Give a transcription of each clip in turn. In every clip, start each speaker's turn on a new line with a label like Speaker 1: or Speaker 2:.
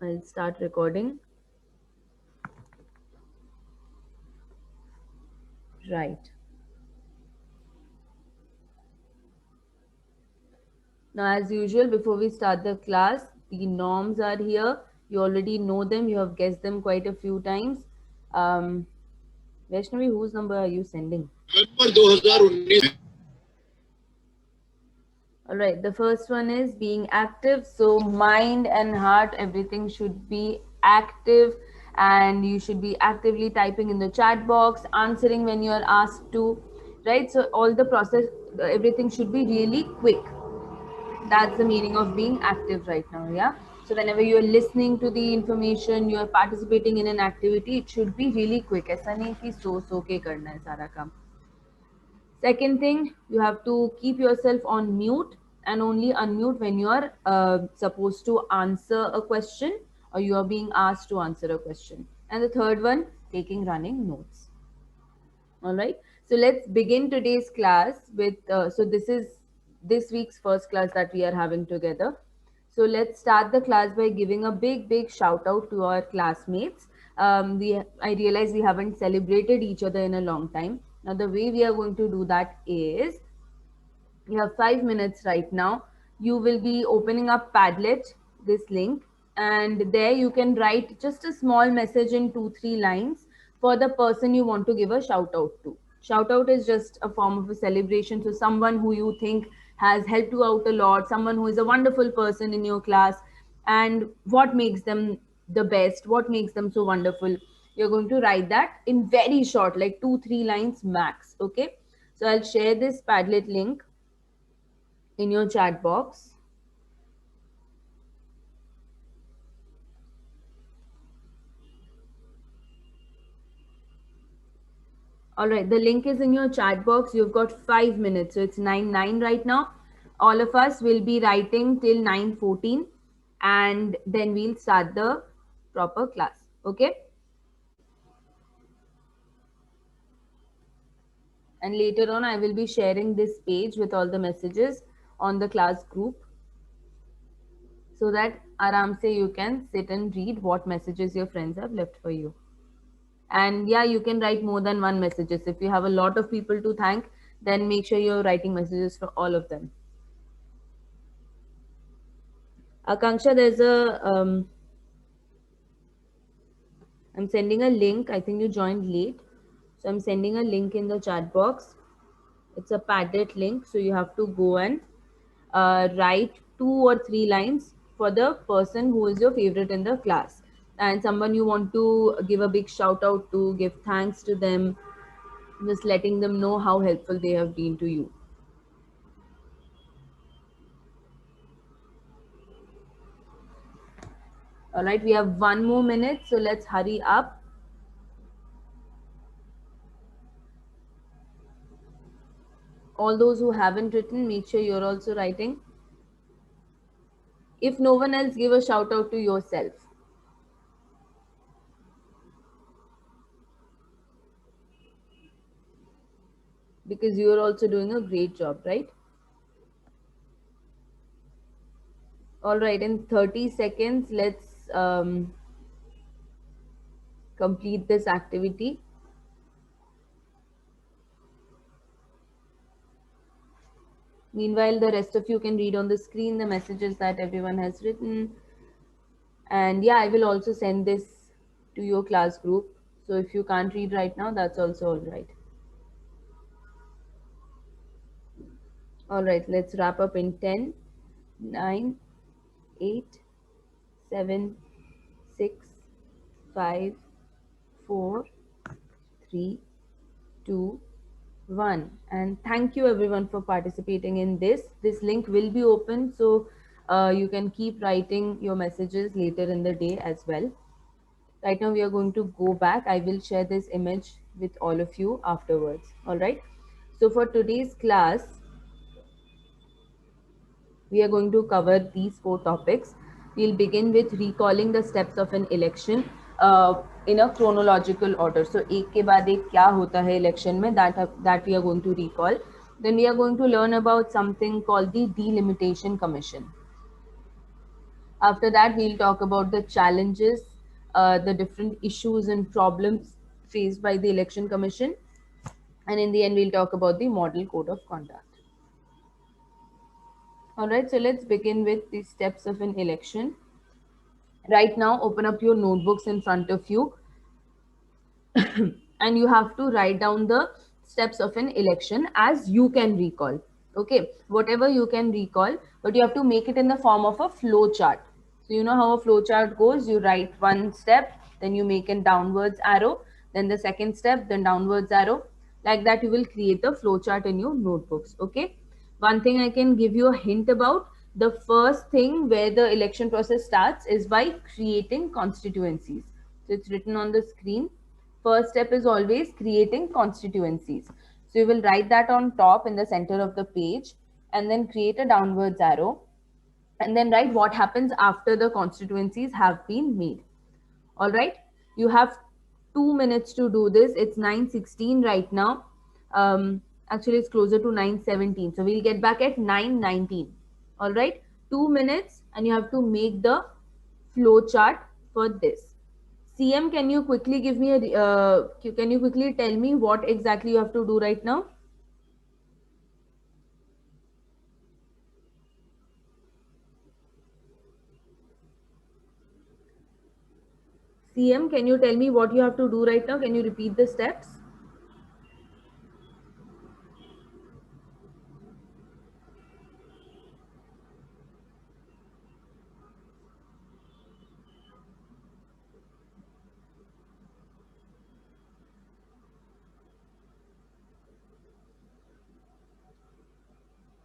Speaker 1: I'll start recording. Right. Now, as usual, before we start the class, the norms are here. You already know them. You have guessed them quite a few times. Vaishnavi, whose number are you sending?
Speaker 2: November 2019
Speaker 1: All right. The first one is being active. So, mind and heart, everything should be active, and you should be actively typing in the chat box, answering when you are asked to. Right. So, all the process, everything should be really quick. That's the meaning of being active right now. Yeah. So whenever you're listening to the information, you're participating in an activity, it should be really quick. ऐसा नहीं कि सो के करना है सारा काम. Second thing, you have to keep yourself on mute and only unmute when you are supposed to answer a question or you are being asked to answer a question. And the third one, taking running notes. All right. So let's begin today's class with. So this is this week's first class that we are having together. So let's start the class by giving a big shout out to our classmates. I realize we haven't celebrated each other in a long time. Now the way we are going to do that is you have 5 minutes right now. You will be opening up Padlet, this link, and there you can write just a small message in 2-3 lines for the person you want to give a shout out to. Shout out is just a form of a celebration. So, someone who you think has helped you out a lot, someone who is a wonderful person in your class, and what makes them the best, what makes them so wonderful. You're going to write that in very short, like 2-3 lines max. Okay. So, I'll share this Padlet link in your chat box. All right, the link is in your chat box. You've got 5 minutes, so it's 9:09 right now. All of us will be writing till 9:14, and then we'll start the proper class. Okay. And later on, I will be sharing this page with all the messages on the class group, so that aram se you can sit and read what messages your friends have left for you. And yeah, you can write more than one messages. If you have a lot of people to thank, then make sure you're writing messages for all of them. Akanksha, there's a I'm sending a link. I think you joined late, so I'm sending a link in the chat box. It's a padded link, so you have to go and write 2 or 3 lines for the person who is your favorite in the class and someone you want to give a big shout out to, give thanks to them, just letting them know how helpful they have been to you. All right, we have 1 more minute, so let's hurry up. All those who haven't written, make sure you're also writing. If no one else, give a shout out to yourself. Because you're also doing a great job, right? All right, in 30 seconds, let's complete this activity. Meanwhile, the rest of you can read on the screen the messages that everyone has written. And yeah, I will also send this to your class group. So if you can't read right now, that's also all right. All right, let's wrap up in 10, 9, 8, 7, 6, 5, 4, 3, 2, 1. And thank you everyone for participating in this. This link will be open, so you can keep writing your messages later in the day as well. Right now we are going to go back. I will share this image with all of you afterwards. All right. So for today's class, we are going to cover these 4 topics. We'll begin with recalling the steps of an election in a chronological order. So एक के बाद एक क्या होता है election में, that we are going to recall. Then we are going to learn about something called the Delimitation Commission. After that, we'll talk about the challenges, the different issues and problems faced by the Election Commission. And in the end, we'll talk about the Model Code of Conduct. All right, so let's begin with the steps of an election. Right now, open up your notebooks in front of you and you have to write down the steps of an election as you can recall. Okay, whatever you can recall, but you have to make it in the form of a flow chart. So you know how a flow chart goes. You write one step, then you make a downwards arrow, then the second step, then downwards arrow. Like that, you will create the flow chart in your notebooks. Okay, one thing I can give you a hint about, the first thing where the election process starts is by creating constituencies. So it's written on the screen. First step is always creating constituencies. So you will write that on top in the center of the page and then create a downwards arrow and then write what happens after the constituencies have been made. All right, you have 2 minutes to do this. It's 9:16 right now. Actually, it's closer to 9:17. So we'll get back at 9:19. All right, 2 minutes and you have to make the flow chart for this. CM, can you quickly give me can you quickly tell me what exactly you have to do right now? CM, can you tell me what you have to do right now? Can you repeat the steps?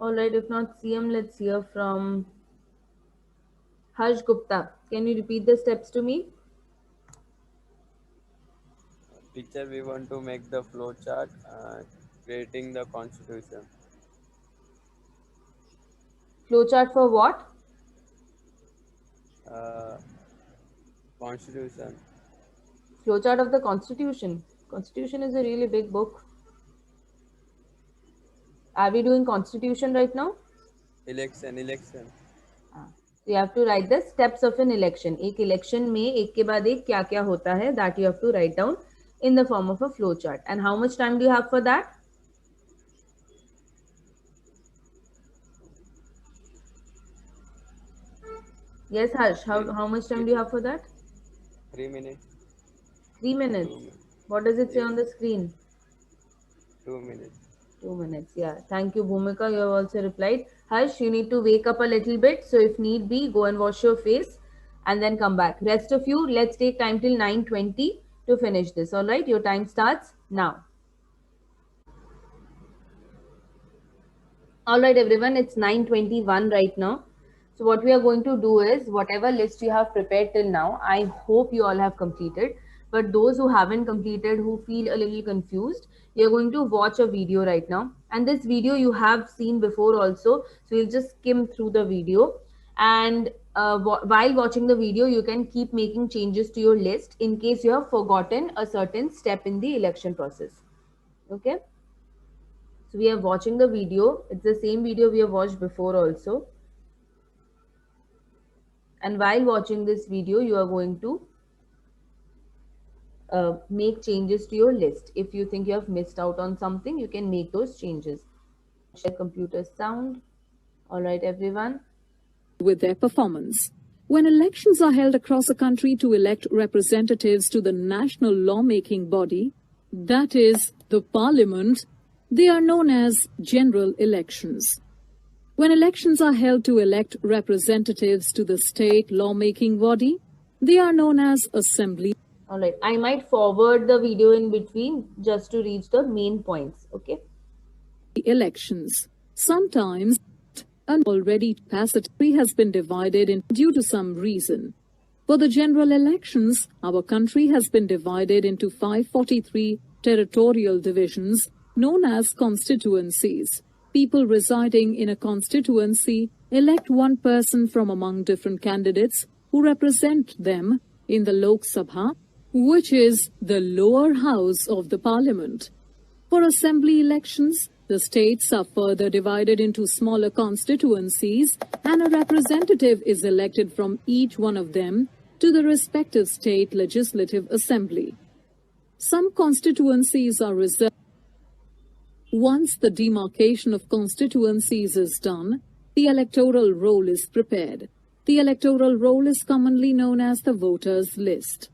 Speaker 1: All right, if not CM, let's hear from Harsh Gupta. Can you repeat the steps to me?
Speaker 3: Teacher, we want to make the flow chart, creating the constitution.
Speaker 1: Flow chart for what?
Speaker 3: Constitution.
Speaker 1: Flow chart of the Constitution. Constitution is a really big book. Are we doing Constitution right now?
Speaker 3: Election.
Speaker 1: So you have to write the steps of an election. एक election में एक के बाद एक क्या क्या होता है, that you have to write down in the form of a flow chart. And how much time do you have for that? Yes, Harsh. How much time do you have for that?
Speaker 3: 3 minutes.
Speaker 1: 3 minutes.
Speaker 3: 2 minutes.
Speaker 1: What does it say on the screen?
Speaker 3: 2 minutes.
Speaker 1: 2 minutes. Yeah. Thank you, Bhumika. You have also replied. Harsh, you need to wake up a little bit. So if need be, go and wash your face and then come back. Rest of you, let's take time till 9:20 to finish this. All right. Your time starts now. All right, everyone. It's 9:21 right now. So what we are going to do is whatever list you have prepared till now, I hope you all have completed. But those who haven't completed, who feel a little confused, you're going to watch a video right now. And this video you have seen before also. So you'll just skim through the video. And while watching the video, you can keep making changes to your list in case you have forgotten a certain step in the election process. Okay. So we are watching the video. It's the same video we have watched before also. And while watching this video, you are going to make changes to your list. If you think you have missed out on something, you can make those changes. Share computer sound. All right, everyone.
Speaker 4: With their performance. When elections are held across the country to elect representatives to the national lawmaking body, that is, the parliament, they are known as general elections. When elections are held to elect representatives to the state lawmaking body, they are known as assembly.
Speaker 1: All right, I might forward the video in between just to reach the main points, okay?
Speaker 4: Elections. Sometimes an already capacity has been divided in due to some reason. For the general elections, our country has been divided into 543 territorial divisions known as constituencies. People residing in a constituency elect one person from among different candidates who represent them in the Lok Sabha, which is the lower house of the parliament. For assembly elections, The states are further divided into smaller constituencies, and a representative is elected from each one of them to the respective state legislative assembly. Some constituencies are reserved. Once the demarcation of constituencies is done, the electoral roll is prepared. The electoral roll is commonly known as the voters' list.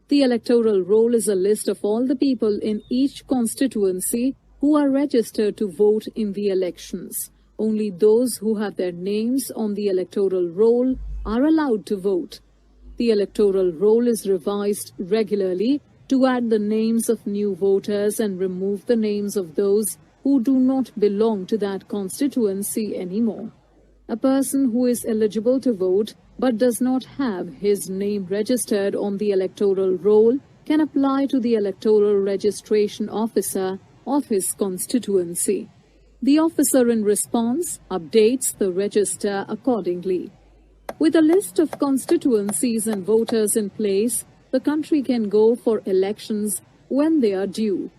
Speaker 4: The electoral roll is a list of all the people in each constituency who are registered to vote in the elections. Only those who have their names on the electoral roll are allowed to vote. The electoral roll is revised regularly to add the names of new voters and remove the names of those who do not belong to that constituency anymore. A person who is eligible to vote but does not have his name registered on the electoral roll can apply to the electoral registration officer of his constituency. The officer in response updates the register accordingly. With a list of constituencies and voters in place, the country can go for elections when they are due.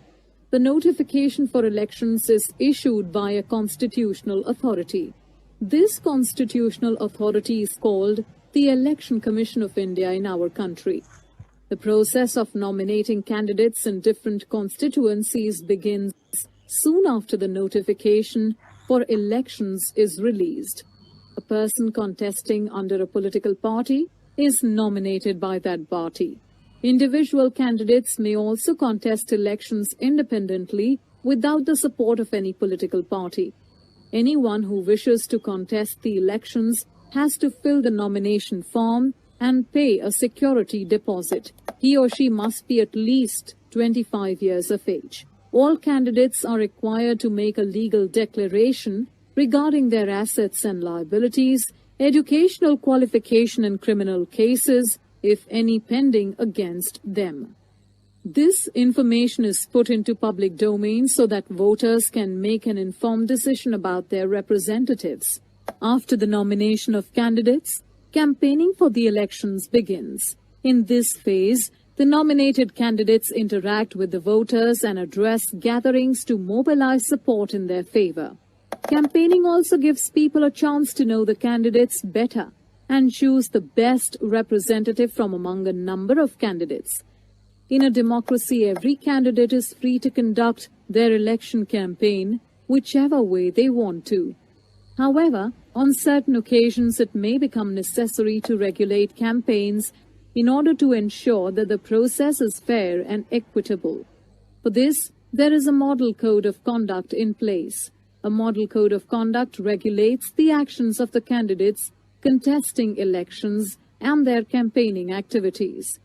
Speaker 4: The notification for elections is issued by a constitutional authority. This constitutional authority is called the Election Commission of India in our country. The process of nominating candidates in different constituencies begins soon after the notification for elections is released. A person contesting under a political party is nominated by that party. Individual candidates may also contest elections independently without the support of any political party. Anyone who wishes to contest the elections has to fill the nomination form and pay a security deposit. He or she must be at least 25 years of age. All candidates are required to make a legal declaration regarding their assets and liabilities, educational qualification and criminal cases, if any pending against them. This information is put into public domain so that voters can make an informed decision about their representatives. After the nomination of candidates, campaigning for the elections begins. In this phase, the nominated candidates interact with the voters and address gatherings to mobilize support in their favor. Campaigning also gives people a chance to know the candidates better and choose the best representative from among a number of candidates. In a democracy, every candidate is free to conduct their election campaign whichever way they want to. However, on certain occasions it may become necessary to regulate campaigns in order to ensure that the process is fair and equitable. For this, there is a model code of conduct in place. A model code of conduct regulates the actions of the candidates contesting elections and their campaigning activities.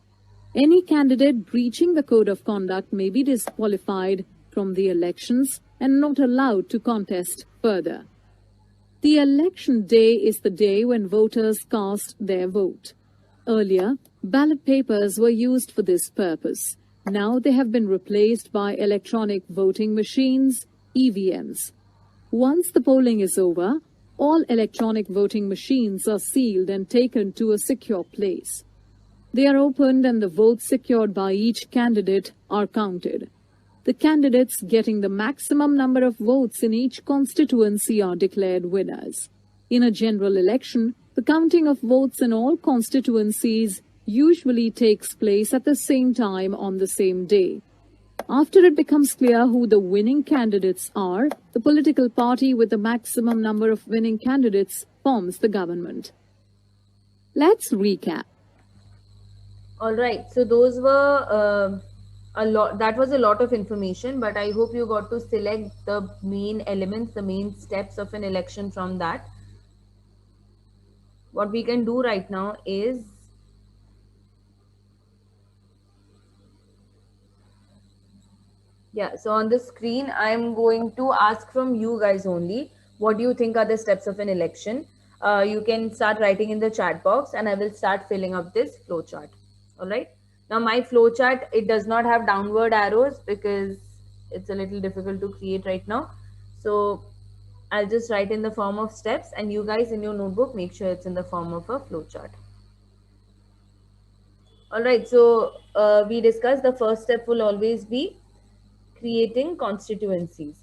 Speaker 4: Any candidate breaching the code of conduct may be disqualified from the elections and not allowed to contest further. The election day is the day when voters cast their vote. Earlier, ballot papers were used for this purpose. Now they have been replaced by electronic voting machines, EVMs. Once the polling is over, all electronic voting machines are sealed and taken to a secure place. They are opened and the votes secured by each candidate are counted. The candidates getting the maximum number of votes in each constituency are declared winners. In a general election, the counting of votes in all constituencies usually takes place at the same time on the same day. After it becomes clear who the winning candidates are, the political party with the maximum number of winning candidates forms the government. Let's recap.
Speaker 1: All right, so those were a lot. That was a lot of information, but I hope you got to select the main elements, the main steps of an election from that. What we can do right now is so on the screen, I'm going to ask from you guys only, what do you think are the steps of an election? You can start writing in the chat box and I will start filling up this flowchart. All right. Now my flowchart, it does not have downward arrows because it's a little difficult to create right now. So I'll just write in the form of steps and you guys in your notebook, make sure it's in the form of a flowchart. All right. So we discussed the first step will always be creating constituencies.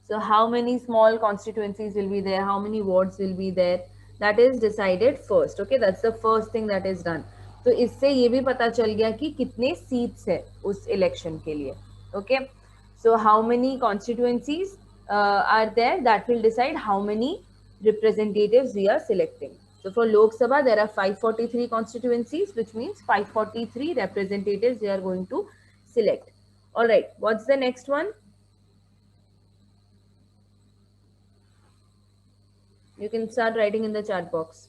Speaker 1: So how many small constituencies will be there, how many wards will be there, that is decided first. Okay, that's the first thing that is done. तो इससे ये भी पता चल गया कि कितने seats है उस election के लिए. Okay, so how many constituencies are there, that will decide how many representatives we are selecting. So for Lok Sabha, there are 543 constituencies, which means 543 representatives we are going to select. All right, what's the next one? You can start writing in the chat box.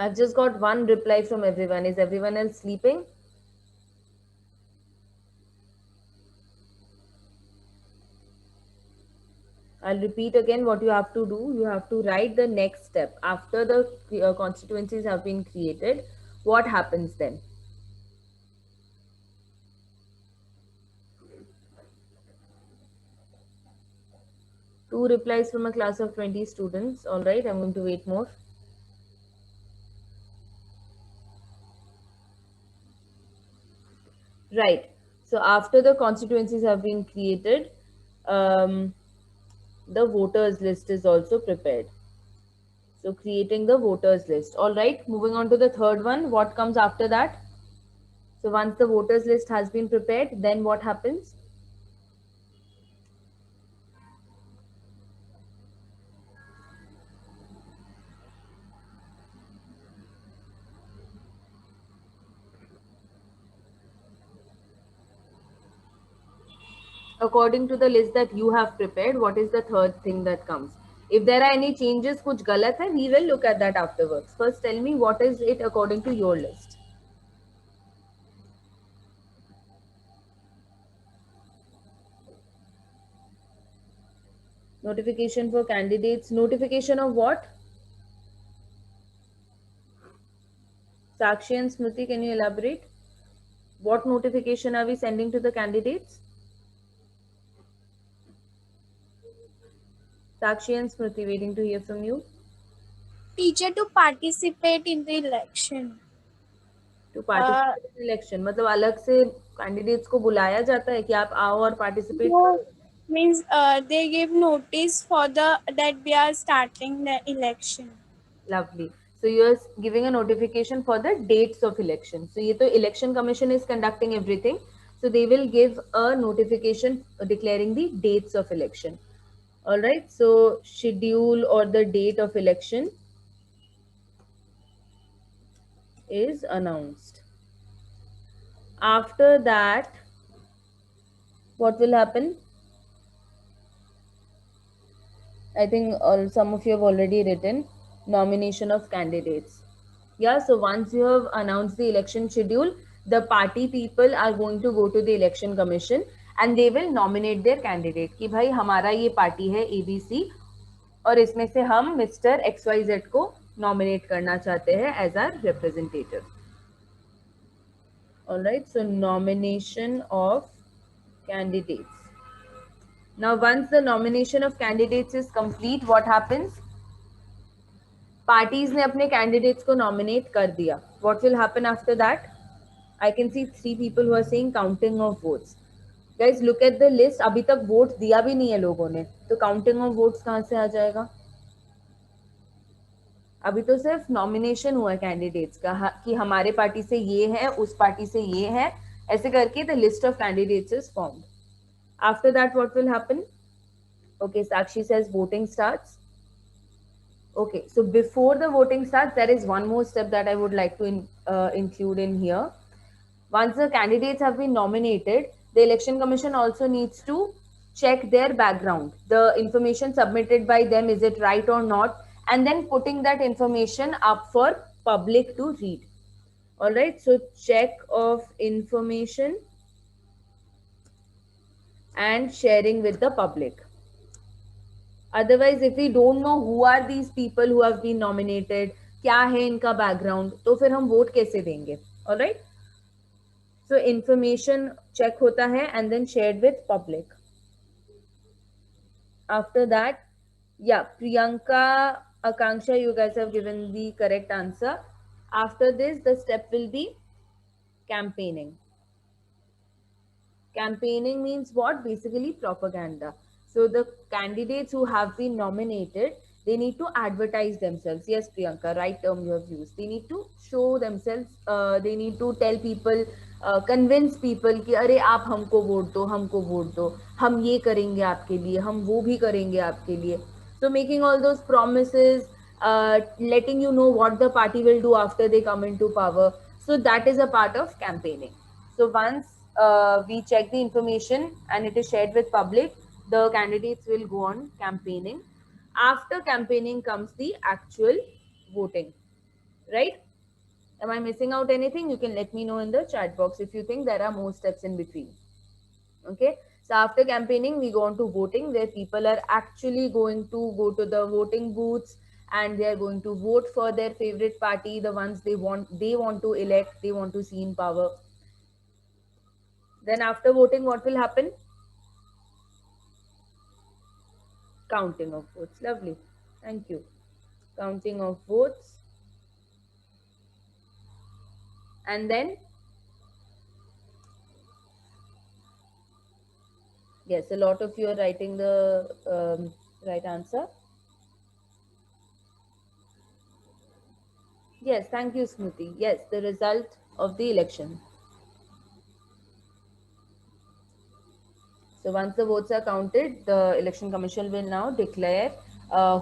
Speaker 1: I've just got one reply from everyone. Is everyone else sleeping? I'll repeat again what you have to do. You have to write the next step. After the constituencies have been created, what happens then? Two replies from a class of 20 students. All right, I'm going to wait more. Right. So after the constituencies have been created, the voters list is also prepared. So creating the voters list. All right, moving on to the third one. What comes after that? So once the voters list has been prepared, then what happens? According to the list that you have prepared, what is the third thing that comes? If there are any changes, kuch galat hai, we will look at that afterwards. First, tell me what is it according to your list. Notification for candidates. Notification of what? Sakshi and Smriti, can you elaborate? What notification are we sending to the candidates? Sakshi and Smriti, waiting to hear from you.
Speaker 5: Teacher, to participate in the election.
Speaker 1: To participate in election, मतलब अलग से candidates को बुलाया जाता है कि आप आओ और participate करो?
Speaker 5: Means they give notice for that we are starting the election.
Speaker 1: Lovely. So you are giving a notification for the dates of election. So ये तो election commission is conducting everything. So they will give a notification declaring the dates of election. All right. So schedule or the date of election is announced. After that, what will happen? I think some of you have already written nomination of candidates. Yeah, so once you have announced the election schedule, the party people are going to go to the election commission and they will nominate their candidate कि भाई हमारा ये party है ABC और इसमें से हम mister XYZ को nominate करना चाहते हैं as our representative. All right, so nomination of candidates. Now, once the nomination of candidates is complete, what happens? Parties ने अपने candidates को nominate कर दिया. What will happen after that? I can see 3 people who are saying counting of votes. Guys, look at the list. अभी तक vote दिया भी नहीं है लोगों ने. तो counting of votes कहाँ से आ जाएगा? अभी तो सिर्फ nomination हुआ है candidates का कि हमारे पार्टी से ये है, उस पार्टी से ये है. ऐसे करके the list of candidates is formed. After that, what will happen? Okay, Sakshi says voting starts. Okay, so before the voting starts, there is one more step that I would like to include in here. Once the candidates have been nominated, the election commission also needs to check their background. The information submitted by them, is it right or not? And then putting that information up for public to read. All right, so check of information and sharing with the public. Otherwise, if we don't know who are these people who have been nominated, क्या है इनका background, तो फिर हम vote कैसे देंगे. Alright, सो information check होता है and then shared with public. After that, yeah, Priyanka, Akanksha, you guys have given the correct answer. After this, the step will be campaigning. Campaigning means what? Basically propaganda. So the candidates who have been nominated, they need to advertise themselves. Yes, Priyanka, right term you have used. They need to show themselves. They need to tell people, convince people कि अरे आप हमको vote दो, हमको vote दो, हम ये करेंगे आपके लिए, हम वो भी करेंगे आपके लिए. So making all those promises, letting you know what the party will do after they come into power. So that is a part of campaigning. So once we check the information and it is shared with public, the candidates will go on campaigning. After campaigning comes the actual voting, right? Am I missing out anything? You can let me know in the chat box if you think there are more steps in between. Okay, so after campaigning we go on to voting, where people are actually going to go to the voting booths and they are going to vote for their favorite party, the ones they want to elect, they want to see in power. Then after voting, what will happen? Counting of votes. Lovely. Thank you. Counting of votes. And then, yes, a lot of you are writing the right answer. Yes, thank you, Smriti. Yes, the result of the election. So once the votes are counted, the election commission will now declare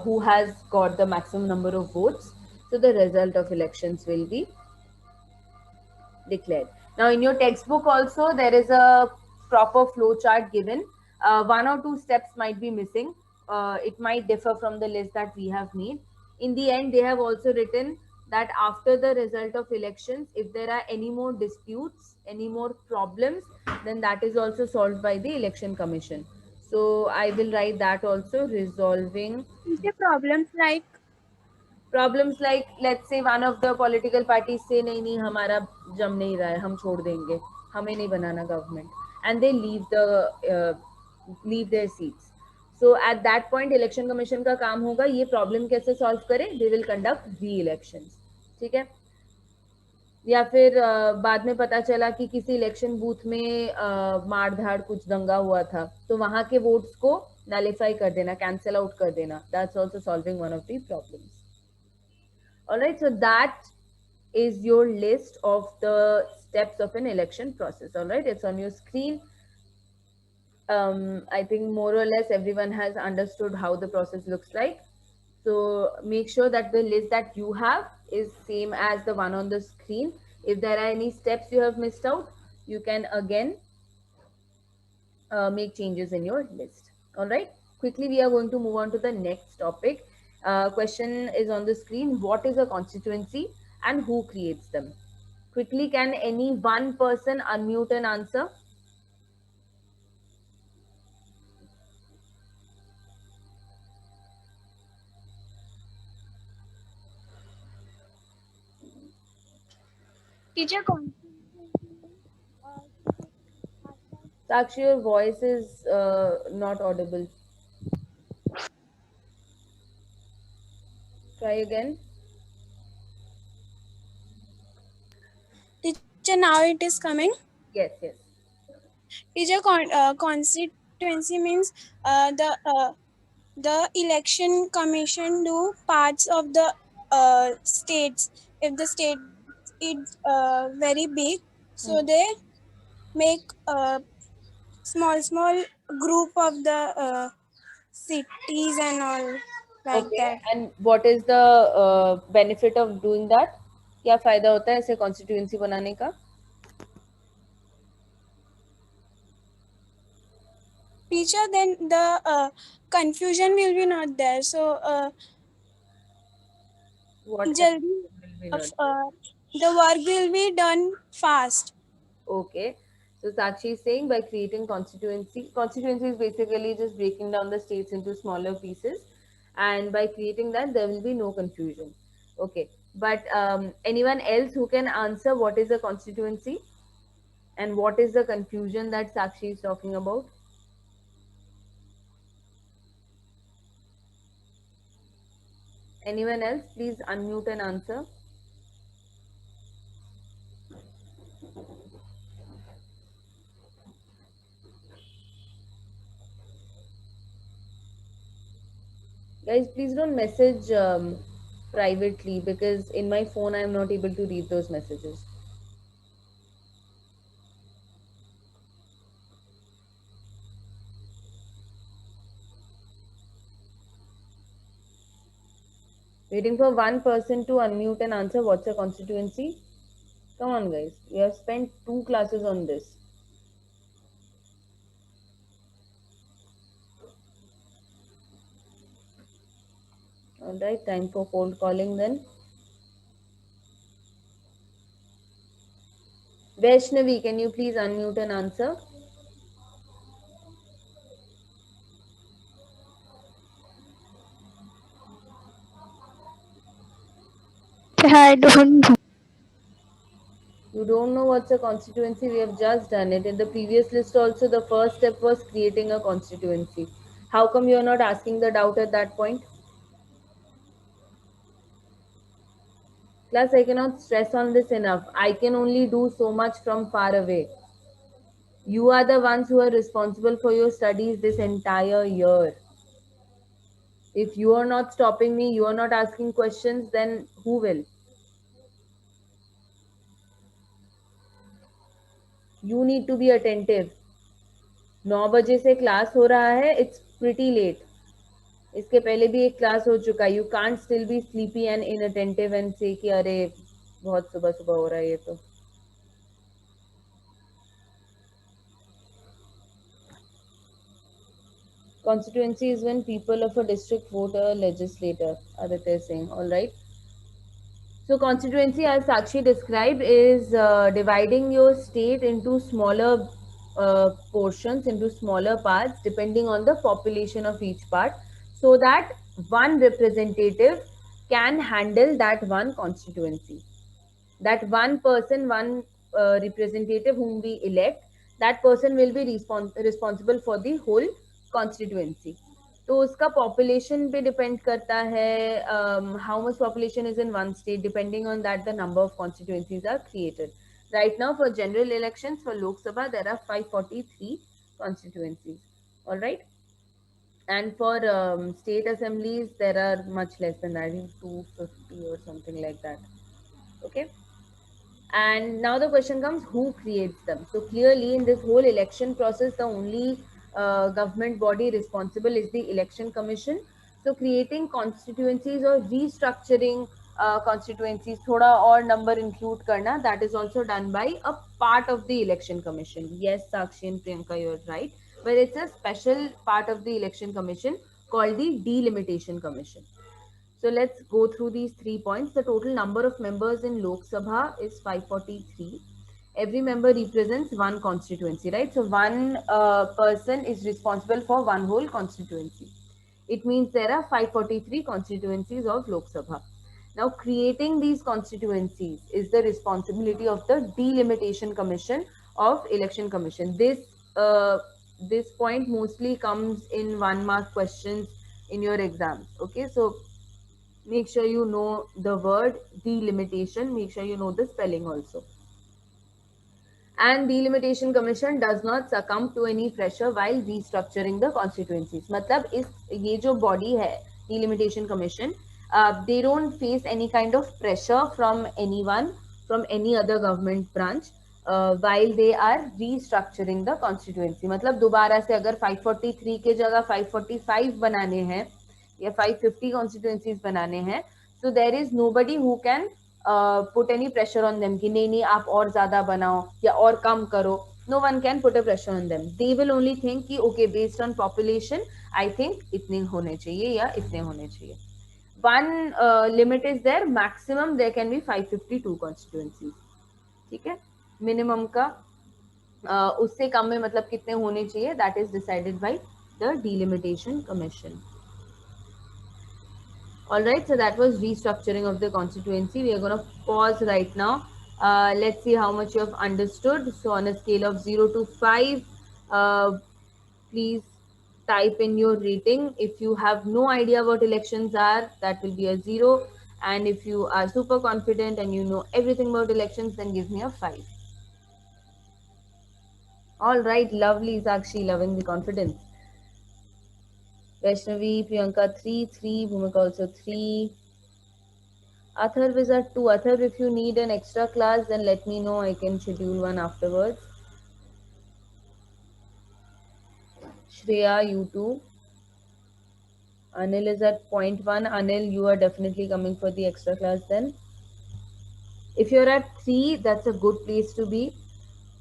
Speaker 1: who has got the maximum number of votes. So the result of elections will be declared. Now in your textbook also there is a proper flow chart given. One or two steps might be missing. It might differ from the list that we have made. In the end, they have also written that after the result of elections, if there are any more disputes, any more problems, then that is also solved by the election commission. So I will write that also, resolving
Speaker 5: The problems like
Speaker 1: let's say one of the political parties say नहीं हमारा जम नहीं रहा है, हम छोड़ देंगे, हमें नहीं बनाना government, and they leave their seats. So at that point election commission का काम होगा ये problem कैसे solve करे, they will conduct re-elections. ठीक है, या फिर बाद में पता चला कि किसी इलेक्शन बूथ में मार धाड़ कुछ दंगा हुआ था, तो वहां के वोट्स को नलिफाई कर देना, कैंसिल आउट कर देना. That's also solving one of the problems. Alright, so that is your list of the steps of an election process. Alright, it's on your screen. I think more or less everyone has understood how the process looks like. So make sure that the list that you have is same as the one on the screen. If there are any steps you have missed out, you can again make changes in your list. Alright, quickly we are going to move on to the next topic. Question is on the screen. What is a constituency and who creates them? Quickly, can any one person unmute and answer?
Speaker 5: teacher
Speaker 1: Sakshi, your voice is not audible. Try again.
Speaker 5: Teacher, now it is coming.
Speaker 1: Yes, yes.
Speaker 5: Teacher, constituency means the election commission do parts of the states. If the state is very big, so they make a small group of the cities and all like
Speaker 1: Okay.
Speaker 5: that.
Speaker 1: And what is the benefit of doing that? क्या फायदा होता है ऐसे constituency बनाने का?
Speaker 5: Teacher, then the confusion will be not there. So
Speaker 1: What
Speaker 5: jaldi,
Speaker 1: will be not?
Speaker 5: the work will be done fast.
Speaker 1: Okay. So Sakshi is saying by creating constituency is basically just breaking down the states into smaller pieces, and by creating that there will be no confusion. Okay. But anyone else who can answer what is a constituency and what is the confusion that Sakshi is talking about? Anyone else? Please unmute and answer. Guys, please don't message privately, because in my phone I am not able to read those messages. Waiting for one person to unmute and answer what's a constituency. Come on, guys. We have spent 2 classes on this. Alright, time for cold calling then. Vaishnavi, can you please unmute and answer?
Speaker 5: I don't know.
Speaker 1: You don't know what's a constituency? We have just done it. In the previous list also, the first step was creating a constituency. How come you are not asking the doubt at that point? Class, I cannot stress on this enough. I can only do so much from far away. You are the ones who are responsible for your studies this entire year. If you are not stopping me, you are not asking questions, then who will? You need to be attentive. 9 बजे से class हो रहा है. It's pretty late. इसके पहले भी एक class हो चुका है. You can't still be sleepy and inattentive and say कि अरे बहुत सुबह सुबह हो रहा है ये तो. Constituency is when people of a district vote a legislator. Aditya is saying, all right. So constituency, as Sakshi described, is dividing your state into smaller portions, into smaller parts, depending on the population of each part, so that one representative can handle that one constituency. That one person, one representative whom we elect, that person will be responsible for the whole constituency. तो उसका population पे depend करता है, how much population is in one state. Depending on that, the number of constituencies are created. Right now, for general elections for Lok Sabha, there are 543 constituencies. All right. And for state assemblies, there are much less than that, I think 250 or something like that. Okay. And now the question comes, who creates them? So clearly in this whole election process, the only government body responsible is the election commission. So creating constituencies or restructuring constituencies, thoda or number include karna, that is also done by a part of the election commission. Yes, Sakshi and Priyanka, you're right. But it's a special part of the election commission called the delimitation commission. So let's go through these 3 points. The total number of members in Lok Sabha is 543. Every member represents one constituency, right? So one person is responsible for one whole constituency. It means there are 543 constituencies of Lok Sabha. Now, creating these constituencies is the responsibility of the Delimitation Commission of Election Commission. This point mostly comes in 1-mark questions in your exams. Okay, so make sure you know the word delimitation. Make sure you know the spelling also. And delimitation commission does not succumb to any pressure while restructuring the constituencies. मतलब ये जो body है delimitation commission, they don't face any kind of pressure from anyone, from any other government branch while they are restructuring the constituency. मतलब दोबारा से अगर 543 के जगह 545 बनाने हैं या 550 constituencies बनाने हैं, so there is nobody who can put any pressure on them कि नहीं आप और ज्यादा बनाओ या और कम करो. No one can put a pressure on them. They will only think कि okay, based on population, I think इतने होने चाहिए या इतने होने चाहिए. One limit is there. Maximum there can be 552 constituencies. ठीक है. Minimum का उससे कम में मतलब कितने होने चाहिए, that is decided by the delimitation commission. All right, so that was restructuring of the constituency. We are going to pause right now. Let's see how much you have understood. So, on a scale of 0 to 5, please type in your rating. If you have no idea what elections are, that will be a 0. And if you are super confident and you know everything about elections, then give me a 5. All right, lovely, Sakshi, loving the confidence. Vaishnavi, Priyanka 3, 3, Bhumika also 3. Atharv is at 2. Atharv, if you need an extra class, then let me know. I can schedule one afterwards. Shreya, you too. Anil is at point 1. Anil, you are definitely coming for the extra class then. If you're at 3, that's a good place to be.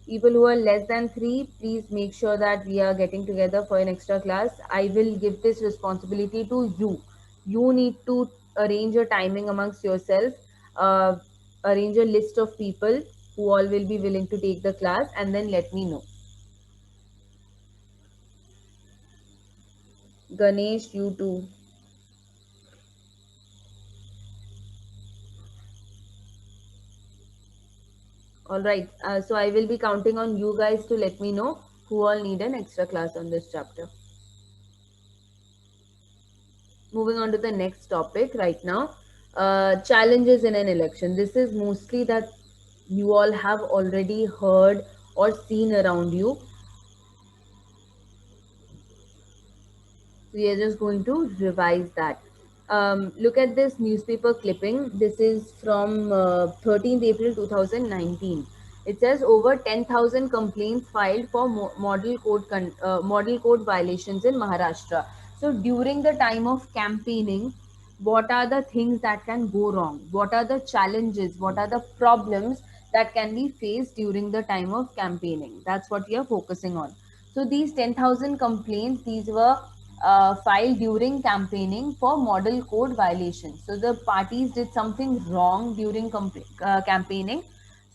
Speaker 1: People who are less than 3, please make sure that we are getting together for an extra class. I will give this responsibility to you. You need to arrange a timing amongst yourself, uh, arrange a list of people who all will be willing to take the class, and then let me know. Ganesh, you too. All right. So I will be counting on you guys to let me know who all need an extra class on this chapter. Moving on to the next topic right now, challenges in an election. This is mostly that you all have already heard or seen around you. We are just going to revise that. Look at this newspaper clipping. This is from 13th April 2019. It says over 10,000 complaints filed for model code violations in Maharashtra. So during the time of campaigning, what are the things that can go wrong? What are the challenges? What are the problems that can be faced during the time of campaigning? That's what we are focusing on. So these 10,000 complaints, these were filed during campaigning for model code violations. So the parties did something wrong during campaigning.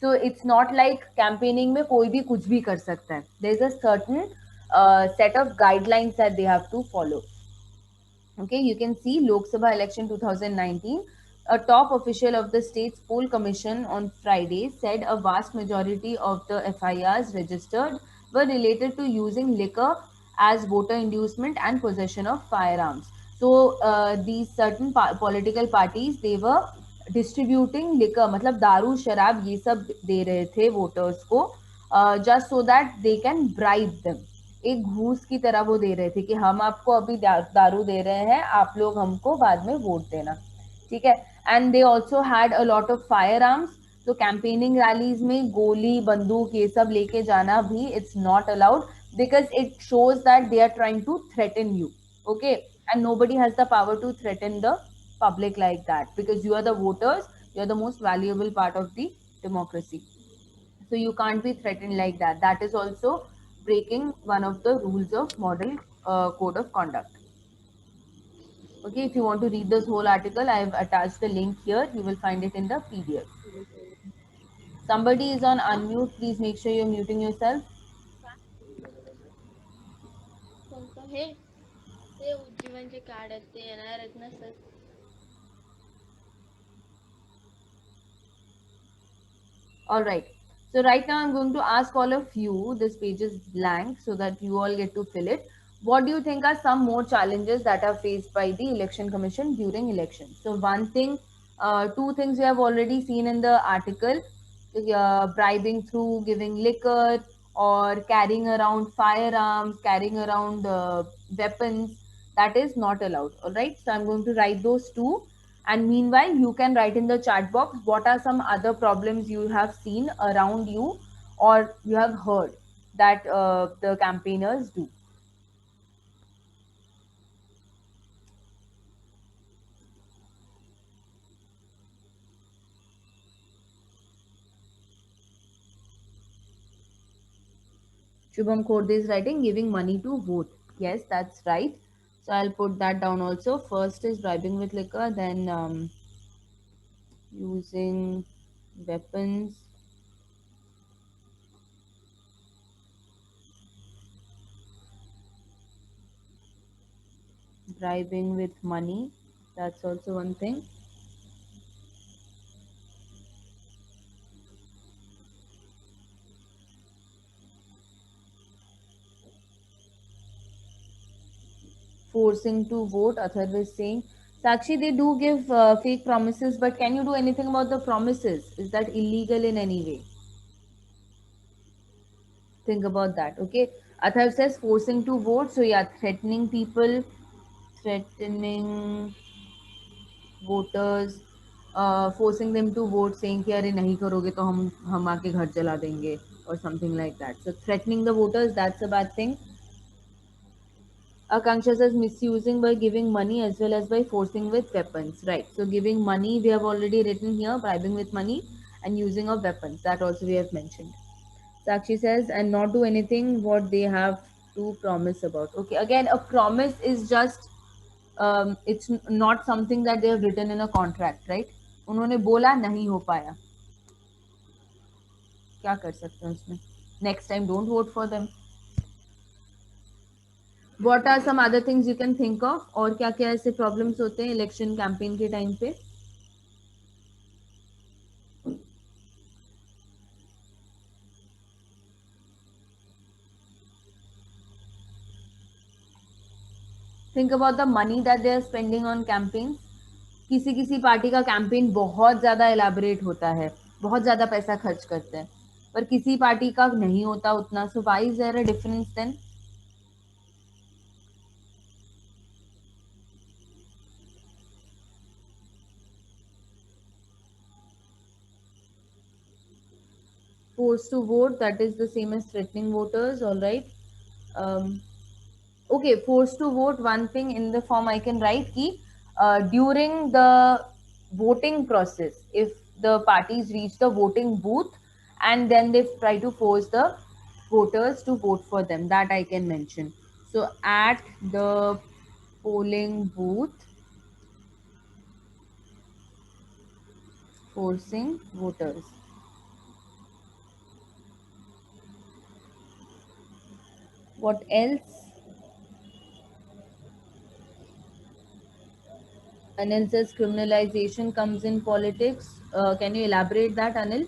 Speaker 1: So it's not like campaigning में कोई भी कुछ भी कर सकता है. There's a certain set of guidelines that they have to follow. Okay, you can see Lok Sabha election 2019. A top official of the state's poll commission on Friday said a vast majority of the FIRs registered were related to using liquor as voter inducement and possession of firearms. So these certain political parties, they were distributing liquor, मतलब दारू शराब ये सब दे रहे थे voters को, just so that they can bribe them. एक घूस की तरह वो दे रहे थे कि हम आपको अभी दारू दे रहे हैं, आप लोग हमको बाद में वोट देना. ठीक है. And they also had a lot of firearms. तो कैंपेनिंग रैलीज में गोली बंदूक ये सब लेके जाना भी it's not allowed, because it shows that they are trying to threaten you. Okay. And nobody has the power to threaten the public like that, because you are the voters, you are the most valuable part of the democracy. So you can't be threatened like that. That is also breaking one of the rules of model code of conduct. Okay, if you want to read this whole article, I have attached the link here. You will find it in the PDF. Somebody is on unmute. Please make sure you're muting yourself.
Speaker 6: कोणतं हे ते उज्जीवनचे card आहेत ते येणार आहेत ना sir.
Speaker 1: All right. So right now I'm going to ask all of you, this page is blank so that you all get to fill it. What do you think are some more challenges that are faced by the Election Commission during elections? So one thing, two things we have already seen in the article, bribing through giving liquor or carrying around firearms, carrying around weapons, that is not allowed. All right. So I'm going to write those two. And meanwhile, you can write in the chat box what are some other problems you have seen around you or you have heard that the campaigners do. Shubham Khorde is writing giving money to vote. Yes, that's right. So I'll put that down also. First is bribing with liquor, then using weapons. Bribing with money, That's also one thing. Forcing to vote, Atharv is saying. Sakshi, they do give fake promises, but can you do anything about the promises? Is that illegal in any way? Think about that. Okay. Atharv says forcing to vote. So yeah, threatening people, threatening voters, forcing them to vote, saying कि अरे नहीं करोगे तो हम आके घर जला देंगे or something like that. So threatening the voters, that's a bad thing. Akanksha says misusing by giving money as well as by forcing with weapons. Right. So giving money, we have already written here, bribing with money and using of weapons. That also we have mentioned. Sakshi says, and not do anything what they have to promise about. Okay. Again, a promise is just, it's not something that they have written in a contract, right? उन्होंने बोला नहीं हो पाया. क्या कर सकते हैं उसमें? Next time, don't vote for them. What are some other things you can think of? और क्या क्या ऐसे problems होते हैं election campaign के time पे? Think about the money that they are spending on campaigns. किसी किसी पार्टी का कैंपेन बहुत ज़्यादा एलैबोरेट होता है, बहुत ज़्यादा पैसा खर्च करते हैं, पर किसी पार्टी का नहीं होता उतना. So why is there a difference then? Forced to vote, that is the same as threatening voters. All right. Okay, forced to vote, one thing in the form I can write ki during the voting process, if the parties reach the voting booth and then they try to force the voters to vote for them, that I can mention. So at the polling booth, forcing voters. What else? Anil says criminalization comes in politics. Can you elaborate that, Anil?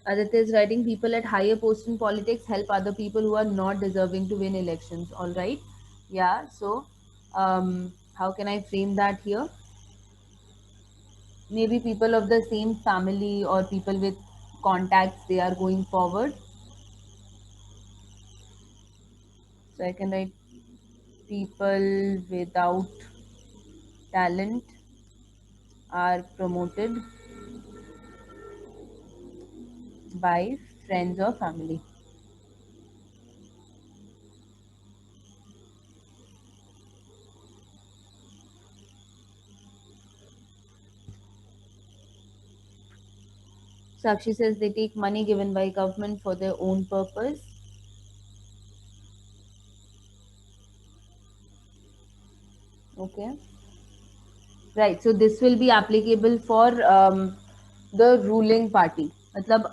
Speaker 1: Aditya is writing, people at higher posts in politics help other people who are not deserving to win elections. All right. Yeah. So, how can I frame that here? Maybe people of the same family or people with contacts, they are going forward. So I can write people without talent are promoted by friends or family. Sakshi says they take money given by government for their own purpose. Okay. Right. So this will be applicable for the ruling party. मतलब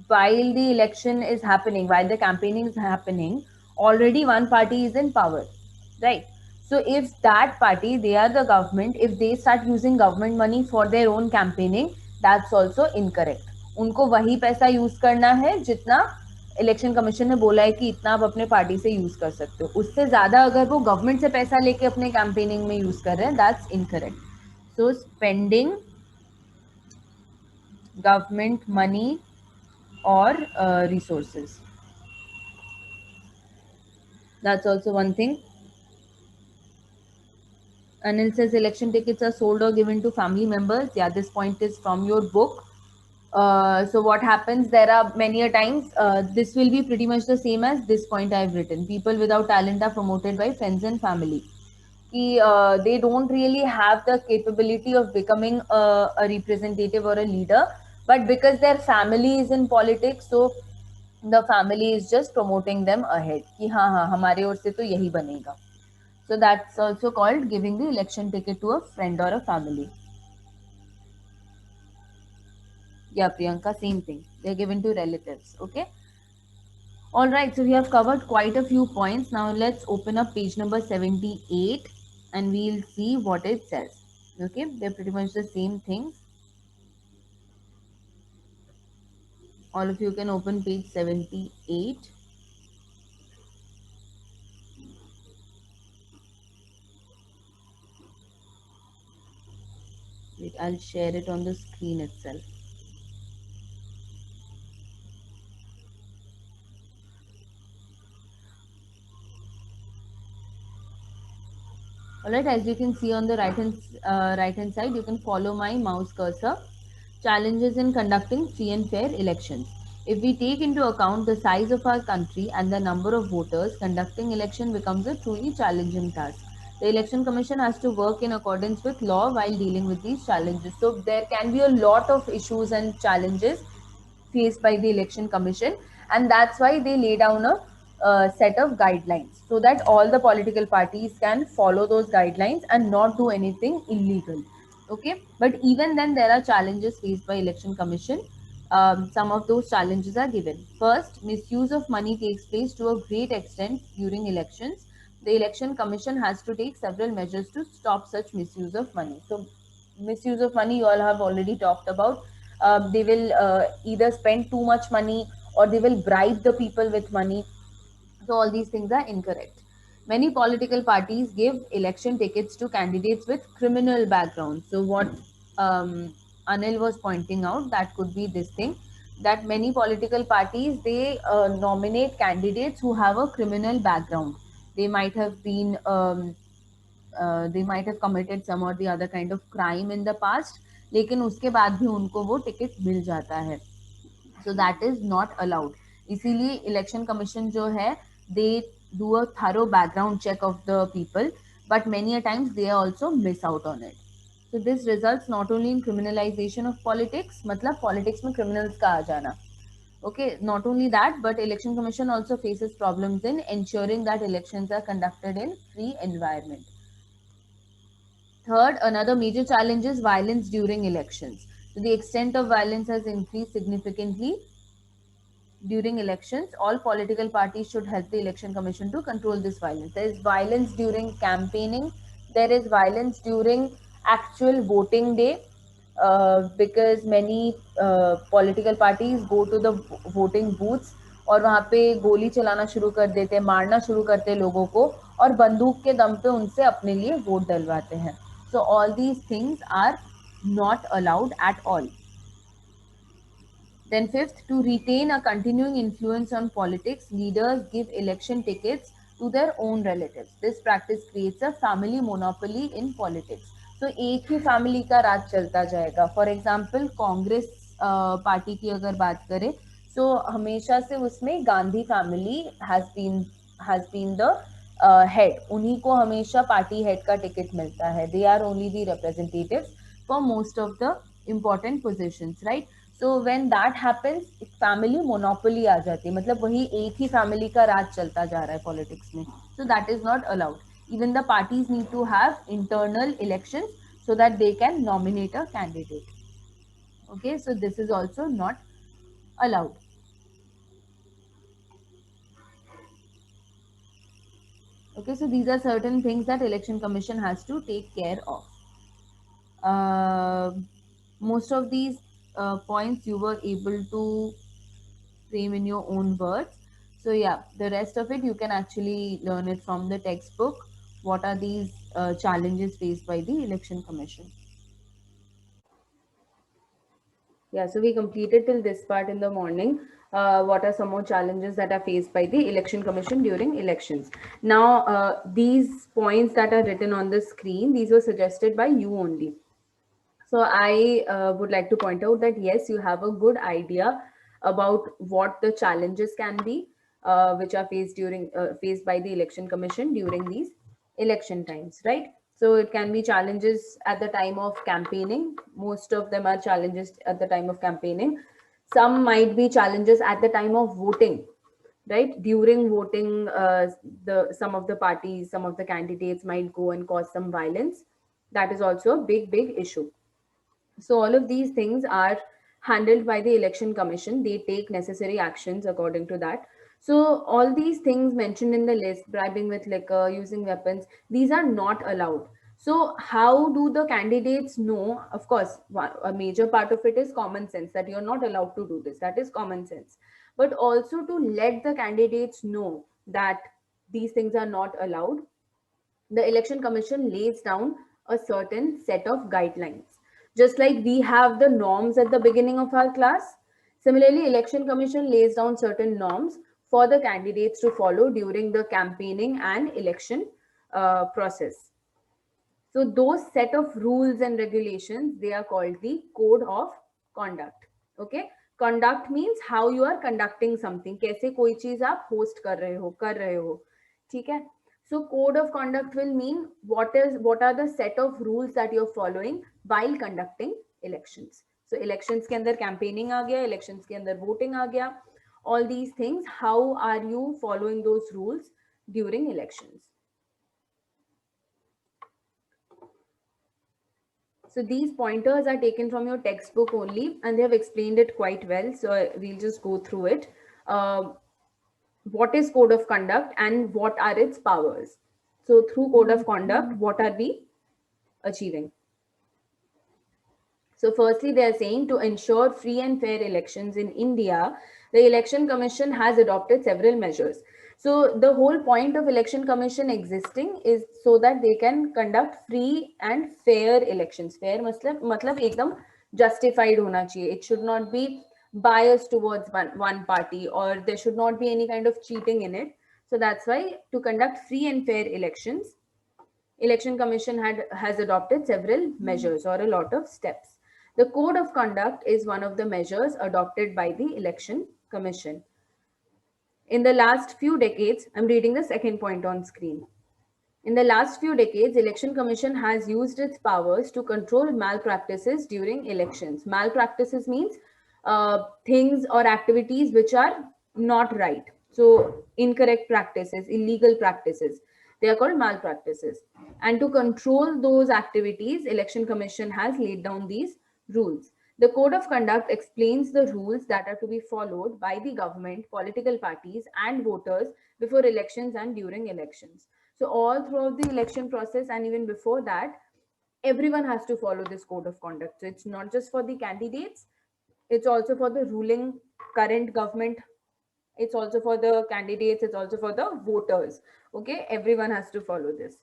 Speaker 1: while the election is happening, while the campaigning is happening, already one party is in power, right? So if that party, they are the government, if they start using government money for their own campaigning, that's also incorrect. उनको वही पैसा use करना है जितना election commission ने बोला है कि इतना आप अपने पार्टी से यूज कर सकते हो. उससे ज्यादा अगर वो गवर्नमेंट से पैसा लेके अपने कैंपेनिंग में यूज कर रहे हैं, that's incorrect. So spending government money or resources. That's also one thing. Anil says election tickets are sold or given to family members. Yeah, this point is from your book. So what happens, there are many a times, this will be pretty much the same as this point I've written. People without talent are promoted by friends and family. They don't really have the capability of becoming a representative or a leader, but because their family is in politics, so the family is just promoting them ahead कि हाँ हाँ हमारे ओर से तो यही बनेगा. So that's also called giving the election ticket to a friend or a family. Yeah, Priyanka, same thing. They're given to relatives. Okay. All right. So we have covered quite a few points. Now let's open up page number 78 and we'll see what it says. Okay. They're pretty much the same things. All of you can open page 78. Wait, I'll share it on the screen itself. Alright, as you can see on the right hand side, you can follow my mouse cursor. Challenges in conducting free and fair elections. If we take into account the size of our country and the number of voters, conducting election becomes a truly challenging task. The election commission has to work in accordance with law while dealing with these challenges. So there can be a lot of issues and challenges faced by the election commission, and that's why they lay down a set of guidelines so that all the political parties can follow those guidelines and not do anything illegal. Okay, but even then there are challenges faced by election commission. Some of those challenges are given. First, misuse of money takes place to a great extent during elections. The election commission has to take several measures to stop such misuse of money. So misuse of money you all have already talked about. They will either spend too much money or they will bribe the people with money. So all these things are incorrect. Many political parties give election tickets to candidates with criminal backgrounds. So what Anil was pointing out, that could be this thing, that many political parties, they nominate candidates who have a criminal background. They might have been they might have committed some or the other kind of crime in the past, लेकिन उसके बाद भी उनको वो ticket मिल जाता है. So that is not allowed. इसीलिए election commission जो है, they do a thorough background check of the people, but many a times they also miss out on it. So this results not only in criminalization of politics, मतलब politics में criminals का आ जाना. Okay, not only that, but election commission also faces problems in ensuring that elections are conducted in free environment. Third, another major challenge is violence during elections. So the extent of violence has increased significantly during elections. All political parties should help the election commission to control this violence. There is violence during campaigning. There is violence during actual voting day, because many political parties go to the voting booths और वहाँ पे गोली चलाना शुरू कर देते, मारना शुरू करते लोगों को और बंदूक के दम पे उनसे अपने लिए वोट डलवाते हैं. So all these things are not allowed at all. Then fifth, to retain a continuing influence on politics, leaders give election tickets to their own relatives. This practice creates a family monopoly in politics. So एक ही family का राज चलता जाएगा. For example, Congress party की अगर बात करें, so हमेशा से उसमें Gandhi family has been the head. उन्हीं को हमेशा party head का ticket मिलता है. They are only the representatives for most of the important positions, right? So when that happens, एक family monopoly आ जाती है, मतलब वही एक ही family का राज चलता जा रहा है politics में. So that is not allowed. Even the parties need to have internal elections so that they can nominate a candidate. Okay, so this is also not allowed. Okay, so these are certain things that election commission has to take care of. Most of these points you were able to frame in your own words. So yeah, the rest of it you can actually learn it from the textbook. What are these challenges faced by the election commission? Yeah, so we completed till this part in the morning. What are some more challenges that are faced by the election commission during elections? Now, these points that are written on the screen, these were suggested by you only. So I would like to point out that yes, you have a good idea about what the challenges can be, which are faced by the election commission during these election times, right? So it can be challenges at the time of campaigning. Most of them are challenges at the time of campaigning. Some might be challenges at the time of voting, right? During voting, the some of the parties, some of the candidates might go and cause some violence. That is also a big issue. So all of these things are handled by the Election Commission. They take necessary actions according to that. So all these things mentioned in the list, bribing with liquor, using weapons, these are not allowed. So how do the candidates know? Of course, a major part of it is common sense, that you're not allowed to do this. That is common sense. But also to let the candidates know that these things are not allowed, the Election Commission lays down a certain set of guidelines. Just like we have the norms at the beginning of our class, similarly, Election Commission lays down certain norms for the candidates to follow during the campaigning and election process. So those set of rules and regulations, they are called the Code of Conduct. Okay, conduct means how you are conducting something. कैसे कोई चीज आप host कर रहे हो, ठीक है? So code of conduct will mean what are the set of rules that you're following while conducting elections. So elections के अंदर campaigning आ गया, elections के अंदर voting आ गया. All these things, how are you following those rules during elections? So these pointers are taken from your textbook only, and they have explained it quite well. So we'll just go through it. What is code of conduct and what are its powers? So through code of conduct, what are we achieving? So firstly, they are saying to ensure free and fair elections in India, the Election Commission has adopted several measures. So the whole point of Election Commission existing is so that they can conduct free and fair elections. Fair matlab ekdam justified hona chahiye. It should not be biased towards one party, or there should not be any kind of cheating in it. So that's why to conduct free and fair elections, Election Commission has adopted several measures or a lot of steps. The Code of Conduct is one of the measures adopted by the Election Commission. In the last few decades, I'm reading the second point on screen. In the last few decades, Election Commission has used its powers to control malpractices during elections. Malpractices means things or activities which are not right. So incorrect practices, illegal practices, they are called malpractices. And to control those activities, Election Commission has laid down these rules. The Code of Conduct explains the rules that are to be followed by the government, political parties, and voters before elections and during elections. So all throughout the election process and even before that, everyone has to follow this Code of Conduct. So it's not just for the candidates, it's also for the ruling current government, it's also for the candidates, it's also for the voters. Okay, everyone has to follow this.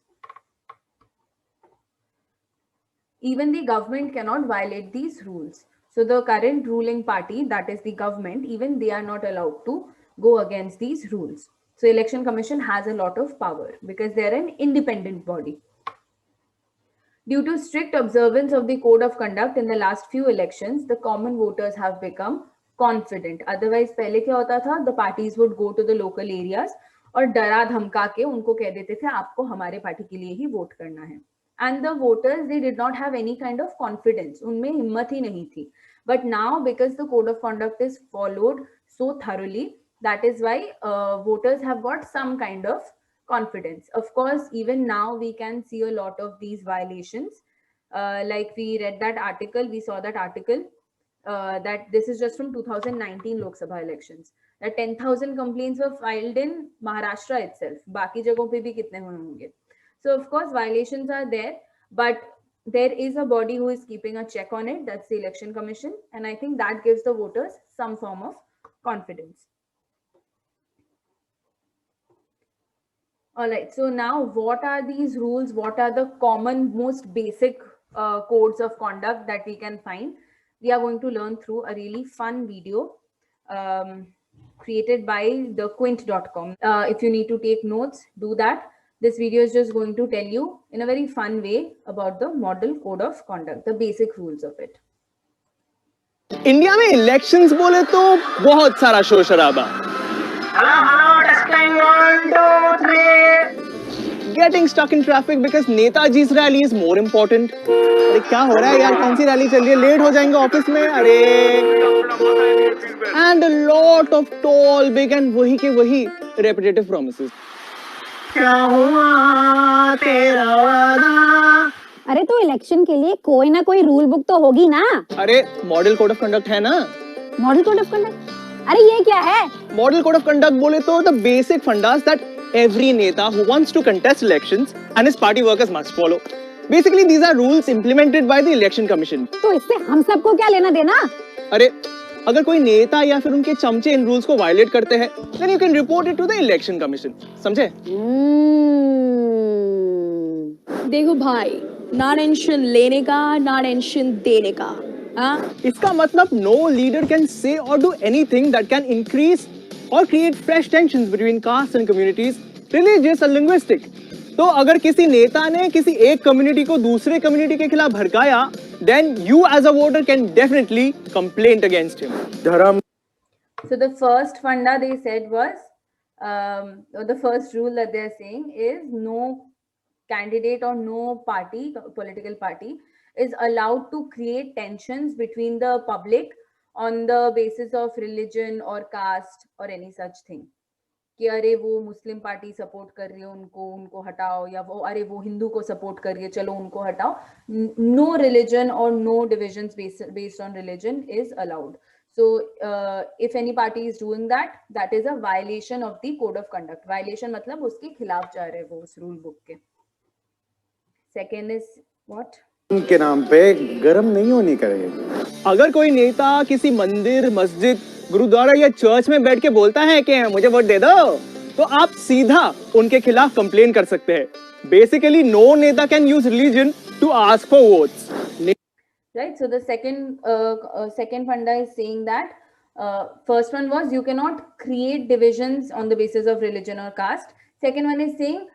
Speaker 1: Even the government cannot violate these rules. So the current ruling party, that is the government, even they are not allowed to go against these rules. So Election Commission has a lot of power because they are an independent body. Due to strict observance of the Code of Conduct in the last few elections, the common voters have become confident. Otherwise, पहले क्या होता था? The parties would go to the local areas और डरा धमका के उनको कह देते थे आपको हमारे पार्टी के लिए ही वोट करना है. And the voters, they did not have any kind of confidence. उनमें हिम्मत ही नहीं थी. But now, because the Code of Conduct is followed so thoroughly, that is why voters have got some kind of confidence. Of course, even now we can see a lot of these violations. Like we read that article, we saw that article that this is just from 2019 Lok Sabha elections. That 10,000 complaints were filed in Maharashtra itself. बाकी जगहों पे भी कितने होंगे? So of course violations are there, but there is a body who is keeping a check on it. That's the Election Commission, and I think that gives the voters some form of confidence. All right, so now what are these rules? What are the common, most basic codes of conduct that we can find? We are going to learn through a really fun video created by thequint.com. If you need to take notes, do that. This video is just going to tell you in a very fun way about the model code of conduct, the basic rules of it.
Speaker 7: India में elections बोले तो बहुत सारा शोर शराबा. Getting stuck in traffic because Netaji's rally is more important. अरे क्या हो रहा है यार, कौन सी रैली चल रही है, लेट हो जाएंगे ऑफिस में, अरे. And a lot of tall, big and वही के वही repetitive promises. क्या हुआ तेरा वादा.
Speaker 8: अरे तो इलेक्शन के लिए कोई ना कोई रूल बुक तो होगी ना।
Speaker 7: अरे मॉडल कोड ऑफ कंडक्ट है ना।
Speaker 8: मॉडल कोड ऑफ कंडक्ट, अरे ये क्या है?
Speaker 7: मॉडल कोड ऑफ कंडक्ट बोले तो the basic fundas that every नेता who wants to contest elections and his party workers must follow. Basically these are rules implemented by the election commission.
Speaker 8: तो इससे हम सबको क्या लेना देना?
Speaker 7: अरे अगर कोई नेता या फिर उनके चमचे इन रूल्स को वायलेट करते हैं, then you can report it to the election commission. समझे?
Speaker 9: देखो भाई, ना टेंशन लेने का ना टेंशन देने का। हाँ?
Speaker 7: इसका मतलब no leader can say or do anything that can increase or create fresh tensions between castes and communities, religious and linguistic. तो अगर किसी नेता ने किसी एक कम्युनिटी को दूसरे कम्युनिटी के खिलाफ भड़काया, then you as a voter can definitely complain against him. धर्म.
Speaker 1: So the first funda they said was, or the first rule that they are saying is no candidate or no party, political party, is allowed to create tensions between the public on the basis of religion or caste or any such thing. कि अरे वो Muslim party support कर रही है उनको हटाओ, या वो अरे वो हिंदू को सपोर्ट कर रही है चलो उनको हटाओ. नो रिलीजन और no divisions based on religion is allowed. So if any party is doing that, that is a violation of the code of conduct. Violation मतलब उसके खिलाफ जा रहे हैं वो उस rule book के. Second is what?
Speaker 10: उनके नाम पे गरम नहीं होनी करेगी.
Speaker 7: अगर कोई नेता किसी मंदिर, मस्जिद, गुरुद्वारा या चर्च में बैठ के बोलता है कि मुझे वोट दे दो, तो आप सीधा उनके खिलाफ कंप्लेन कर सकते हैं. Basically, no नेता can use religion to ask for votes.
Speaker 1: Right. So the second funda is saying that first one was you cannot create divisions on the basis of religion or caste. Second one is saying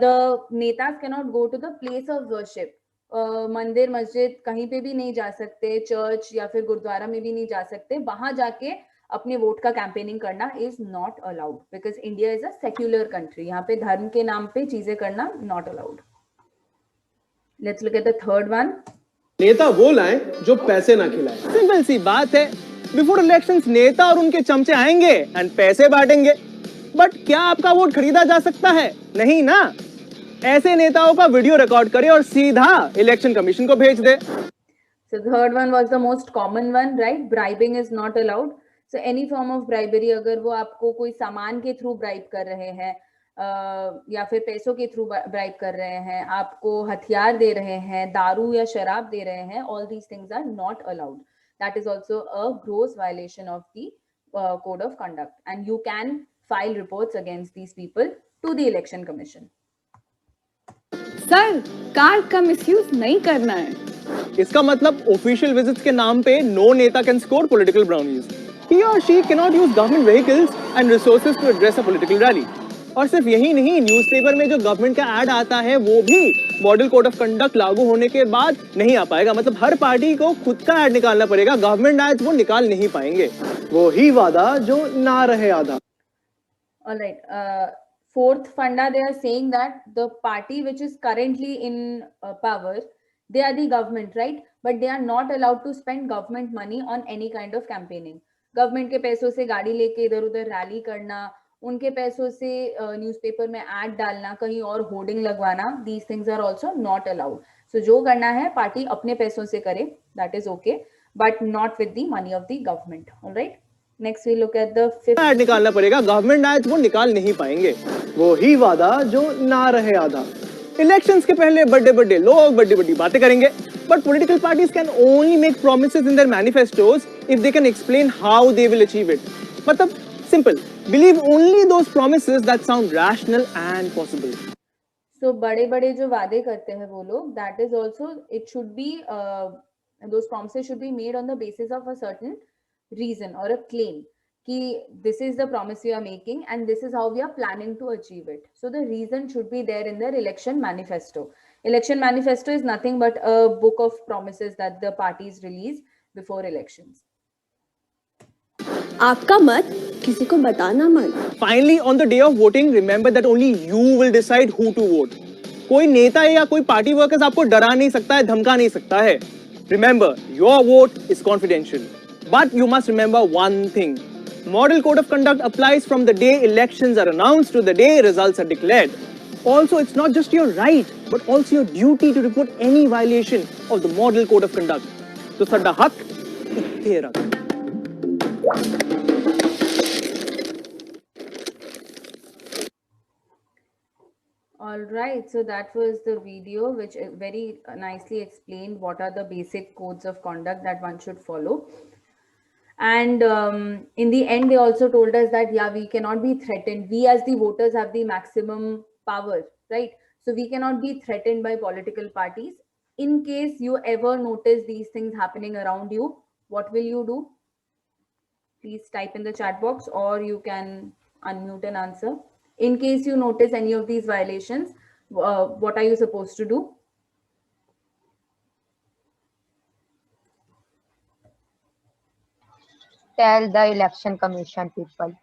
Speaker 1: the netas cannot go to the place of worship. मंदिर मस्जिद कहीं पे भी नहीं जा सकते, church या फिर गुरुद्वारा में भी नहीं जा सकते. वहां जाके अपने वोट का कैंपेनिंग करना is not allowed because India is a secular country. यहाँ पे धर्म के नाम पे चीजें करना not allowed. Let's look at the third one.
Speaker 11: नेता वो लाए जो पैसे ना खिलाए.
Speaker 7: सिंपल सी बात है. बिफोर इलेक्शंस नेता और उनके चमचे आएंगे एंड पैसे बांटेंगे. बट क्या आपका वोट खरीदा जा सकता है? नहीं ना. ऐसे नेताओं का वीडियो रिकॉर्ड करे और सीधा इलेक्शन कमीशन को भेज दे.
Speaker 1: So the third one was the most common one, right? Bribing is not allowed. So any form of bribery, अगर वो आपको कोई सामान के थ्रू ब्राइब कर रहे हैं या फिर पैसों के थ्रू ब्राइब कर रहे हैं, आपको हथियार दे रहे हैं, दारू या शराब दे रहे हैं, all these things are not allowed. That is also a gross violation of the code of conduct, and you can file reports against these people to the election commission.
Speaker 9: Sir, card का misuse नहीं करना है.
Speaker 7: इसका मतलब official visits के नाम पे no नेता can score political brownies. He or she cannot use government vehicles and resources to address a political rally. और सिर्फ यही नहीं, न्यूज़पेपर में जो गवर्नमेंट का ऐड आता है वो भी मॉडल कोड ऑफ कंडक्ट लागू होने के बाद नहीं आ पाएगा. मतलब हर पार्टी को खुद का ऐड निकालना पड़ेगा. गवर्नमेंट ऐड वो निकाल नहीं पाएंगे.
Speaker 10: वो ही वादा जो ना रहे आधा.
Speaker 1: Alright. Fourth funda, they are saying that the party which is currently in power, they are the government, right? But they are not allowed to spend government money on any kind of campaigning. Government के पैसों से गाड़ी लेके इधर उधर rally करना, उनके पैसों से न्यूज़पेपर में ऐड डालना, कहीं और होर्डिंग लगवाना, these things are also not allowed. So जो करना है पार्टी अपने पैसों से करे, that is okay, but not with the money of the government. All right. Next we look at the fifth.
Speaker 7: Add निकालना पड़ेगा. गवर्नमेंट ऐड वो निकाल नहीं पाएंगे.
Speaker 10: वो ही वादा जो ना रहे आधा.
Speaker 7: इलेक्शंस के पहले बड़े लोग बड़ी बातें करेंगे. But political parties can only make promises in their manifestos if they can explain how they will achieve it. मतलब simple. Believe only those promises that sound rational and possible.
Speaker 1: So बड़े जो वादे करते हैं वो लोग, that is also, it should be those promises should be made on the basis of a certain reason or a claim कि this is the promise we are making and this is how we are planning to achieve it. So the reason should be there in their election manifesto. Election manifesto is nothing but a book of promises that the parties release before elections.
Speaker 9: आपका मत किसी को बताना मत.
Speaker 7: Finally, on the day of voting, remember that only you will decide who to vote. कोई नेता या कोई पार्टी वर्कर्स आपको डरा नहीं सकता है, धमका नहीं सकता है. Remember, your vote is confidential. But you must remember one thing. Model Code of Conduct applies from the day elections are announced to the day results are declared. Also, it's not just your right, but also your duty to report any violation of the Model Code of Conduct. तो साडा हक इत्थे रख.
Speaker 1: All right, so that was the video which very nicely explained what are the basic codes of conduct that one should follow. And in the end, they also told us that, yeah, we cannot be threatened. We as the voters have the maximum power, right? So we cannot be threatened by political parties. In case you ever notice these things happening around you, what will you do? Please type in the chat box, or you can unmute and answer. In case you notice any of these violations, what are you supposed to do?
Speaker 12: Tell the election commission people.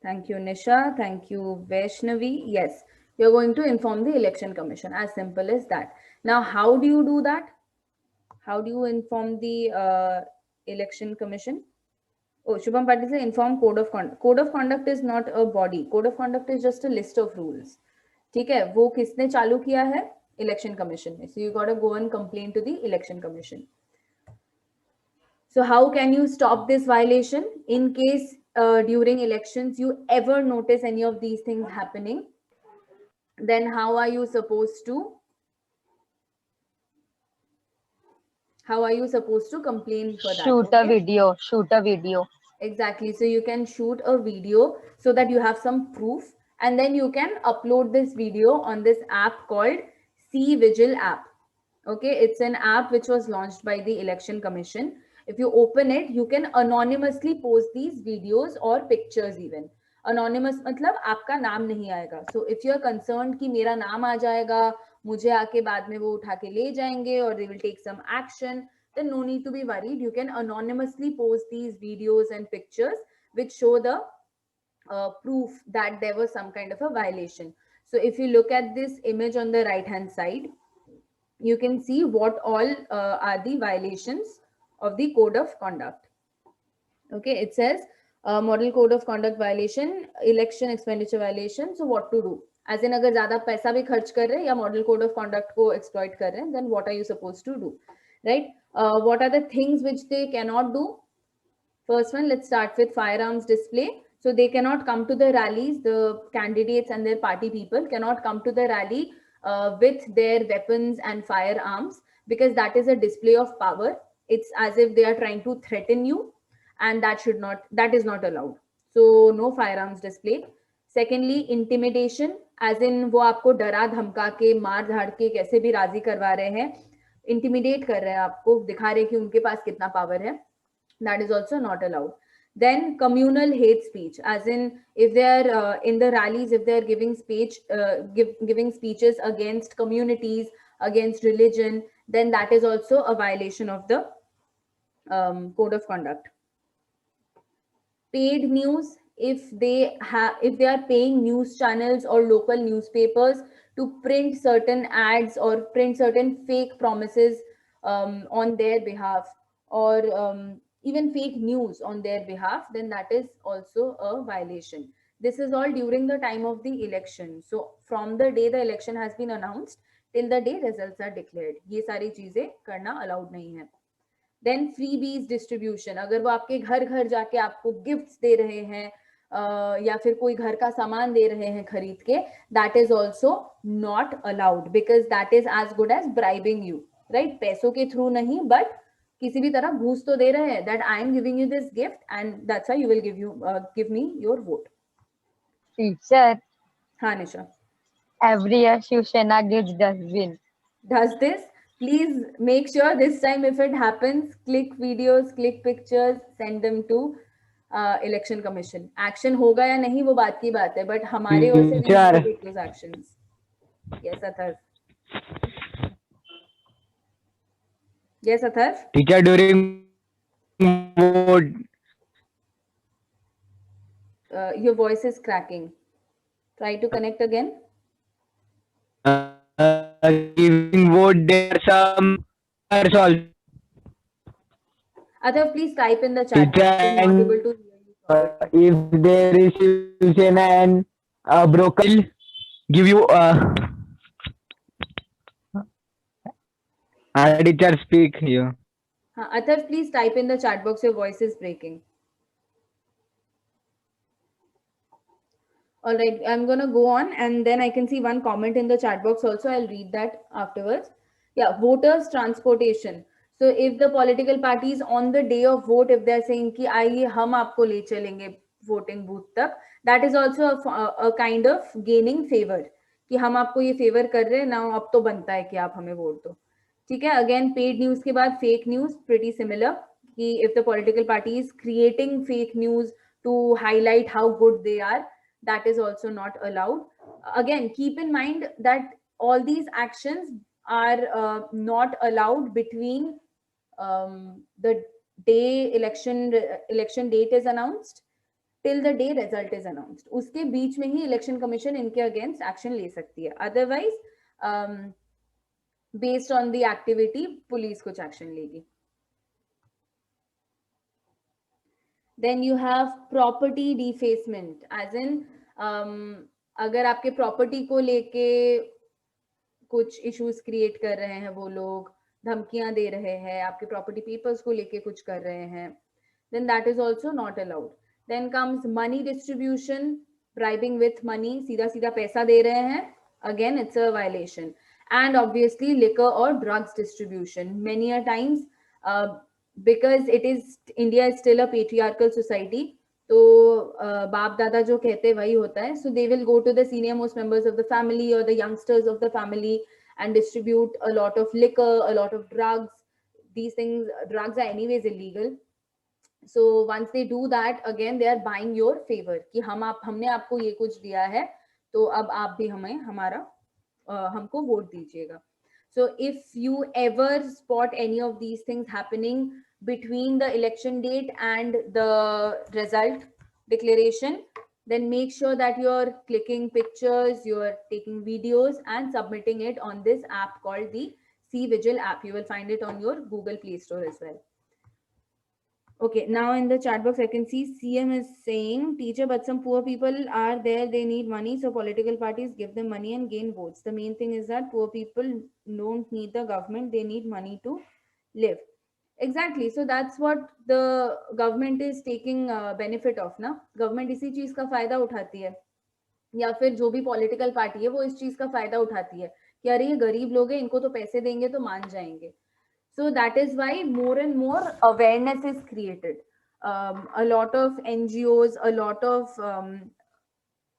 Speaker 1: Thank you, Nisha. Thank you, Vaishnavi. Yes, you're going to inform the election commission. As simple as that. Now, how do you do that? How do you inform the election commission? Oh, Shubham Patil said inform code of conduct. Code of conduct is not a body. Code of conduct is just a list of rules. ठीक है, वो किसने चालू किया है? Election Commission में. So you got to go and complain to the Election Commission. So how can you stop this violation? In case during elections you ever notice any of these things happening, then how are you supposed to? How are you supposed to complain for that?
Speaker 12: Shoot a video. Shoot a video.
Speaker 1: Exactly. So you can shoot a video so that you have some proof, and then you can upload this video on this app called C-Vigil app. Okay, it's an app which was launched by the Election Commission. If you open it, you can anonymously post these videos or pictures even. Anonymous मतलब आपका नाम नहीं आएगा. So if you are concerned कि मेरा नाम आ जाएगा, मुझे आके बाद में वो उठा के ले जाएंगे, or they will take some action, then no need to be worried. You can anonymously post these videos and pictures which show the proof that there was some kind of a violation. So if you look at this image on the right hand side, you can see what all are the violations of the code of conduct. Okay, it says model code of conduct violation, election expenditure violation. So what to do? As in, अगर ज़्यादा पैसा भी खर्च कर रहे हैं या model code of conduct को exploit कर रहे हैं, then what are you supposed to do, right? What are the things which they cannot do? First one, let's start with firearms display. So they cannot come to the rallies. The candidates and their party people cannot come to the rally with their weapons and firearms, because that is a display of power. It's as if they are trying to threaten you, and that is not allowed. So no firearms display. Secondly, intimidation, as in वो आपको डरा धमका के मार धाड़ के कैसे भी राजी करवा रहे हैं, intimidate कर रहे हैं आपको, दिखा रहे हैं कि उनके पास कितना power है. That is also not allowed. Then communal hate speech, as in if they are in the rallies, if they are giving speeches against communities, against religion, then that is also a violation of the code of conduct. Paid news, if they are paying news channels or local newspapers to print certain ads or print certain fake promises on their behalf, or even fake news on their behalf, then that is also a violation. This is all during the time of the election. So from the day the election has been announced till the day results are declared, ये सारी चीजें करना allowed नहीं है. Then freebies distribution, अगर वो आपके घर घर जाके आपको गिफ्ट्स दे रहे हैं या फिर कोई घर का सामान दे रहे हैं खरीद के, that is also not allowed, because that is as good as bribing you, right? पैसों के थ्रू नहीं, but किसी भी तरह घूस तो दे रहे हैं, that I am giving you this gift and that's why you will give me your vote.
Speaker 12: Teacher.
Speaker 1: हाँ निशा.
Speaker 12: Every year Shiv Sena gives dustbin.
Speaker 1: Does this? Please make sure this time if it happens, click videos, click pictures, send them to election commission. Action होगा या नहीं वो बात की बात है, but हमारे ओर से we need to take those actions. Yes, Atharv. Yes, Atharv.
Speaker 13: Teacher, during vote.
Speaker 1: Your voice is cracking. Try to connect again.
Speaker 13: Giving vote, there are some also.
Speaker 1: Atharv, please type in the chat. I'm not able to hear you.
Speaker 13: If there is Shiv Sena and broken, give you teacher speak here.
Speaker 1: Atharv, please type in the chat box. Your voice is breaking. All right, I'm gonna go on, and then I can see one comment in the chat box also. I'll read that afterwards. Yeah, voters transportation. So if the political parties on the day of vote, if they're saying कि आइए हम आपको ले चलेंगे voting booth तक, that is also a kind of gaining favor कि हम आपको ये favor कर रहे हैं now, अब तो बनता है कि आप हमें वोट दो. ठीक है, again paid news के बाद fake news, pretty similar कि if the political party is creating fake news to highlight how good they are, that is also not allowed. Again, keep in mind that all these actions are not allowed between the day election date is announced till the day result is announced. उसके बीच में ही election commission इनके against action ले सकती है. Otherwise, based on the activity, police कुछ action लेगी. Then you have property defacement, as in अगर आपके प्रॉपर्टी को लेके कुछ इश्यूज क्रिएट कर रहे हैं, वो लोग धमकियां दे रहे हैं, आपके प्रॉपर्टी पेपर्स को लेके कुछ कर रहे हैं, then that is also not allowed. Then comes money distribution, bribing with money, सीधा सीधा पैसा दे रहे हैं, again it's a violation. And obviously liquor or drugs distribution, many a times because it is India is still a patriarchal society, तो बाप दादा जो कहते हैं वही होता है. So they will go to the senior most members of the family or the youngsters of the family and distribute a lot of liquor, a lot of drugs. These things, drugs are anyways illegal. So once they do that, again they are buying your favor कि हमने आपको ये कुछ दिया है, तो अब आप भी हमें हमको वोट दीजिएगा. So if you ever spot any of these things happening between the election date and the result declaration, then make sure that you're clicking pictures, you're taking videos and submitting it on this app called the C-Vigil app. You will find it on your Google Play Store as well. Okay, now in the chat box, I can see CM is saying, teacher, but some poor people are there, they need money, so political parties give them money and gain votes. The main thing is that poor people don't need the government, they need money to live. Exactly, so that's what the government is taking benefit of ना. Government इसी चीज का फायदा उठाती है, या फिर जो भी पॉलिटिकल पार्टी है वो इस चीज का फायदा उठाती है कि अरे ये गरीब लोग हैं, इनको तो पैसे देंगे तो मान जाएंगे. So that is why more and more awareness is created. A lot of NGOs, a lot of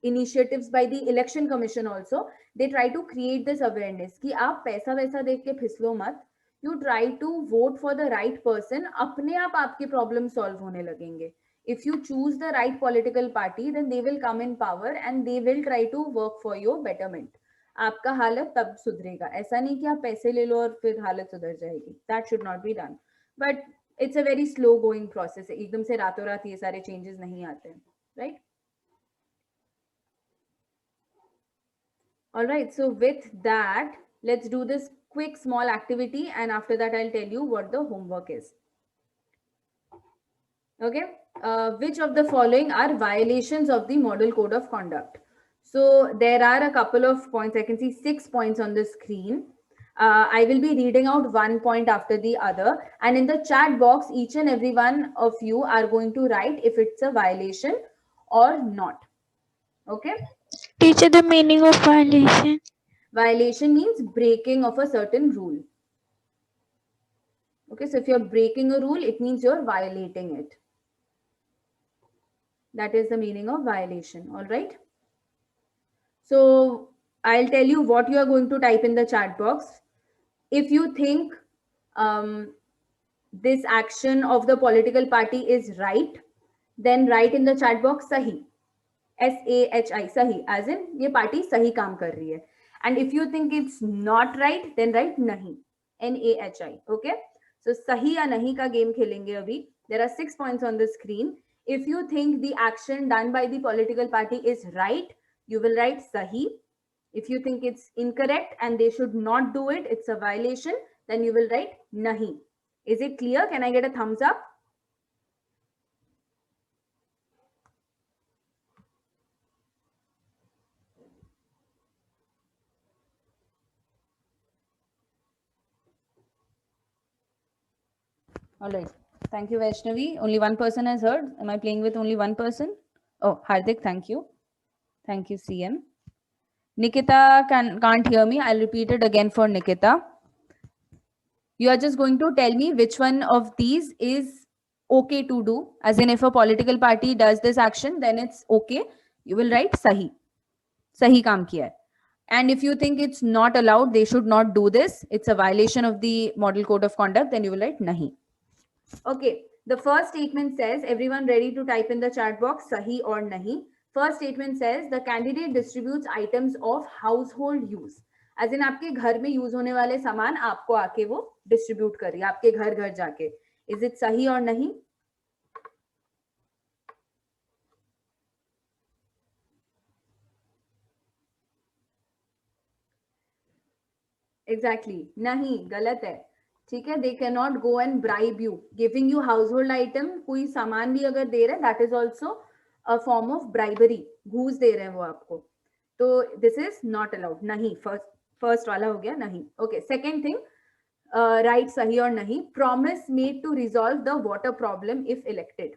Speaker 1: initiatives by the election commission also, they try to create this awareness कि आप पैसा वैसा देख के फिसलो मत. You try to vote for the right person, अपने आप आपके problem solve होने लगेंगे. If you choose the right political party, then they will come in power and they will try to work for your betterment. आपका हालत तब सुधरेगा. ऐसा नहीं कि आप पैसे ले लो और फिर हालत सुधर जाएगी. That should not be done. But it's a very slow going process. एकदम से रातों रात ये सारे changes नहीं आते हैं, right? All right. So with that, let's do this quick small activity, and after that I'll tell you what the homework is. Okay. Which of the following are violations of the Model Code of Conduct? So there are a couple of points. I can see 6 points on the screen. I will be reading out one point after the other. And in the chat box, each and every one of you are going to write if it's a violation or not. Okay?
Speaker 6: Teacher, the meaning of violation?
Speaker 1: Violation means breaking of a certain rule. Okay, so if you're breaking a rule, it means you're violating it. That is the meaning of violation. All right? So I'll tell you what you are going to type in the chat box. If you think this action of the political party is right, then write in the chat box Sahi. S-A-H-I, Sahi, as in ये party सही काम कर रही है. And if you think it's not right, then write Nahi. N-A-H-I. Okay? So Sahi या नहीं का game खेलेंगे अभी. There are 6 points on the screen. If you think the action done by the political party is right, you will write Sahi. If you think it's incorrect and they should not do it, it's a violation, then you will write Nahi. Is it clear? Can I get a thumbs up? All right. Thank you, Vaishnavi. Only one person has heard. Am I playing with only one person? Oh, Hardik, thank you. Thank you, CM. Nikita can't hear me. I'll repeat it again for Nikita. You are just going to tell me which one of these is okay to do. As in, if a political party does this action, then it's okay. You will write Sahi. Sahi kaam kiya hai. And if you think it's not allowed, they should not do this, it's a violation of the Model Code of Conduct, then you will write Nahi. Okay, the first statement says, everyone ready to type in the chat box, Sahi or Nahi. First statement says, the candidate distributes items of household use. As in, आपके घर में use होने वाले सामान आपको आके वो distribute कर रही है, आपके घर घर जाके. Is it सही और नहीं? Exactly. नहीं, गलत है. ठीक है, they cannot go and bribe you. Giving you household item, कोई सामान भी अगर दे रहे हैं, that is also a form of bribery. घूस दे रहे हैं वो आपको. तो this is not allowed. नहीं, first वाला हो गया नहीं. Okay, second thing, right सही और नहीं. Promise made to resolve the water problem if elected.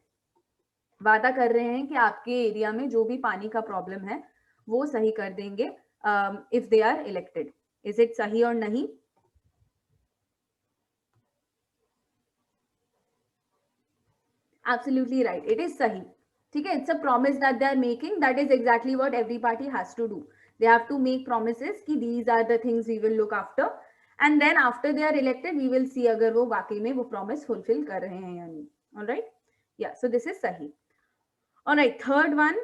Speaker 1: वादा कर रहे हैं कि आपके एरिया में जो भी पानी का प्रॉब्लम है वो सही कर देंगे if they are elected. Is it सही और नहीं? Absolutely right. It is sahi. ठीक है, it's a promise that they are making. That is exactly what every party has to do. They have to make promises कि these are the things we will look after, and then after they are elected, we will see अगर वो वाकई में वो promise fulfill कर रहे हैं या नहीं. All right? Yeah. So this is sahi. All right. Third one,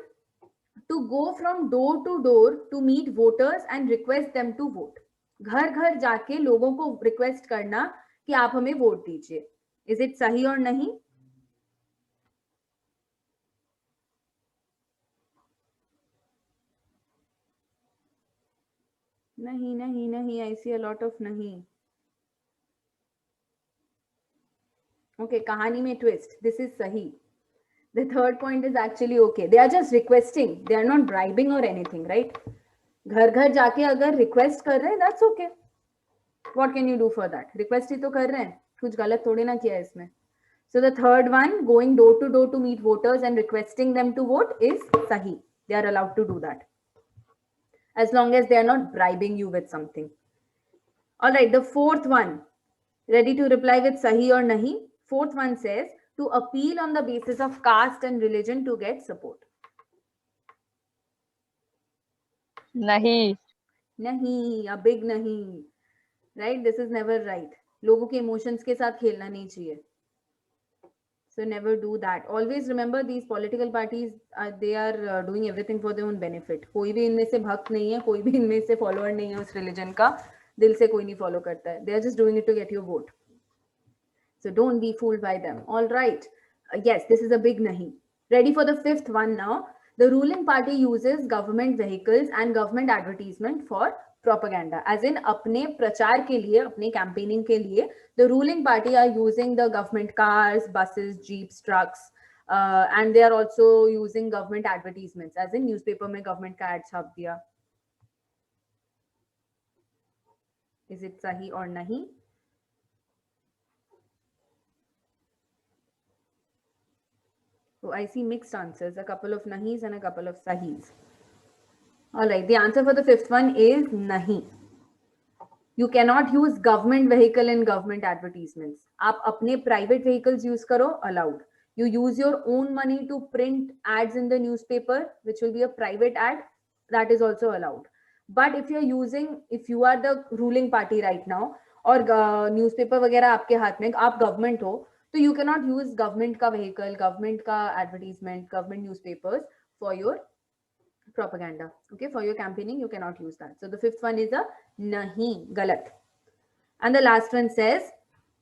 Speaker 1: to go from door to door to meet voters and request them to vote. घर घर जाके लोगों को रिक्वेस्ट करना कि आप हमें वोट दीजिए. Is it सही और नहीं? नहीं नहीं नहीं, I see a lot of नहीं. Okay, कहानी में twist. This is सही. The third point is actually okay. They are just requesting. They are not bribing or anything, right? घर घर जाके अगर request कर रहे हैं, that's okay. What can you do for that? Request ही तो कर रहे हैं. कुछ गलत थोड़ी ना किया है इसमें. So the third one, going door to meet voters and requesting them to vote is sahi. They are allowed to do that. As long as they are not bribing you with something. All right, the fourth one, ready to reply with sahi or nahi? Fourth one says, to appeal on the basis of caste and religion to get support.
Speaker 12: Nahi.
Speaker 1: Nahi, a big nahi. Right? This is never right. लोगों के emotions के साथ खेलना नहीं चाहिए. So never do that. Always remember these political parties, they are doing everything for their own benefit. कोई भी इनमें से भक्त नहीं है, कोई भी इनमें से follower नहीं है उस religion का, दिल से कोई नहीं follow करता है. They are just doing it to get your vote. So don't be fooled by them. All right. Yes, this is a big nahi. Ready for the fifth one now. The ruling party uses government vehicles and government advertisement for propaganda. As in, अपने प्रचार के लिए, अपने campaigning के लिए, the ruling party are using the government cars, buses, jeeps, trucks, and they are also using government advertisements. As in, newspaper में government का ad छाप दिया. Is it sahi or nahi? So I see mixed answers, a couple of nahis and a couple of sahis. All right, the answer for the fifth one is nahi. You cannot use government vehicle in government advertisements. आप अपने private vehicles use करो, allowed. You use your own money to print ads in the newspaper, which will be a private ad, that is also allowed. But if you are the ruling party right now, और newspaper वगैरह आपके हाथ में, आप government हो, so you cannot use government ka vehicle, government ka advertisement, government newspapers for your propaganda. Okay, for your campaigning, you cannot use that. So the fifth one is a nahi, galat. And the last one says,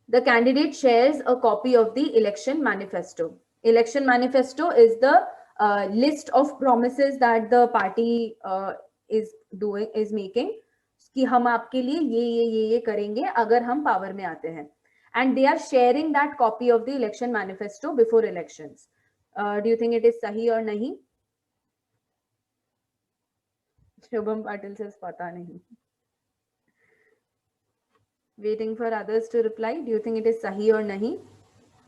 Speaker 1: the candidate shares a copy of the election manifesto. Election manifesto is the list of promises that the party is making. कि हम आपके लिए ये करेंगे अगर हम power में आते हैं. And they are sharing that copy of the election manifesto before elections. Do you think it is sahi or nahi? Shubham Patil says pata nahi. Waiting for others to reply. Do you think it is sahi or nahi?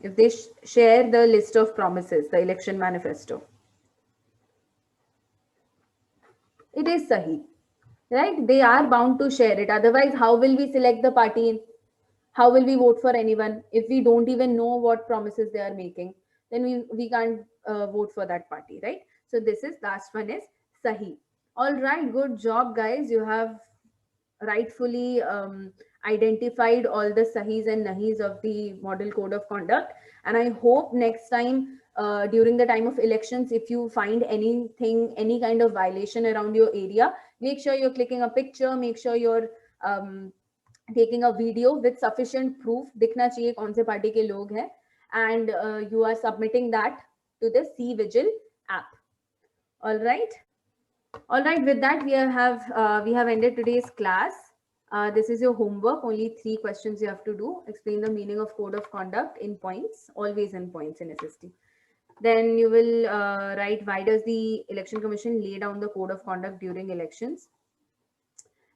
Speaker 1: if they share the list of promises, the election manifesto. It is sahi, right? They are bound to share it. Otherwise, how will we select the party? How will we vote for anyone if we don't even know what promises they are making? Then we can't vote for that party, right? So this is, last one is sahi. All right, good job, guys. You have rightfully identified all the sahis and nahis of the model code of conduct. And I hope next time, during the time of elections, if you find anything, any kind of violation around your area, make sure you're clicking a picture, make sure you're taking a video with sufficient proof, दिखना चाहिए कौन से party के लोग हैं, and you are submitting that to the C-Vigil app. All right. All right, with that, we have ended today's class. This is your homework. Only 3 questions you have to do. Explain the meaning of code of conduct in points, always in points in SST. Then you will write, why does the Election Commission lay down the code of conduct during elections?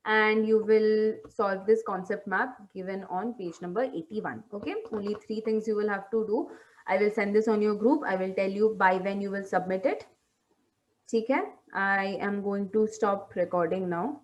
Speaker 1: And you will solve this concept map given on page number 81. Okay, only 3 things you will have to do. I will send this on your group. I will tell you by when you will submit it. Okay, I am going to stop recording now.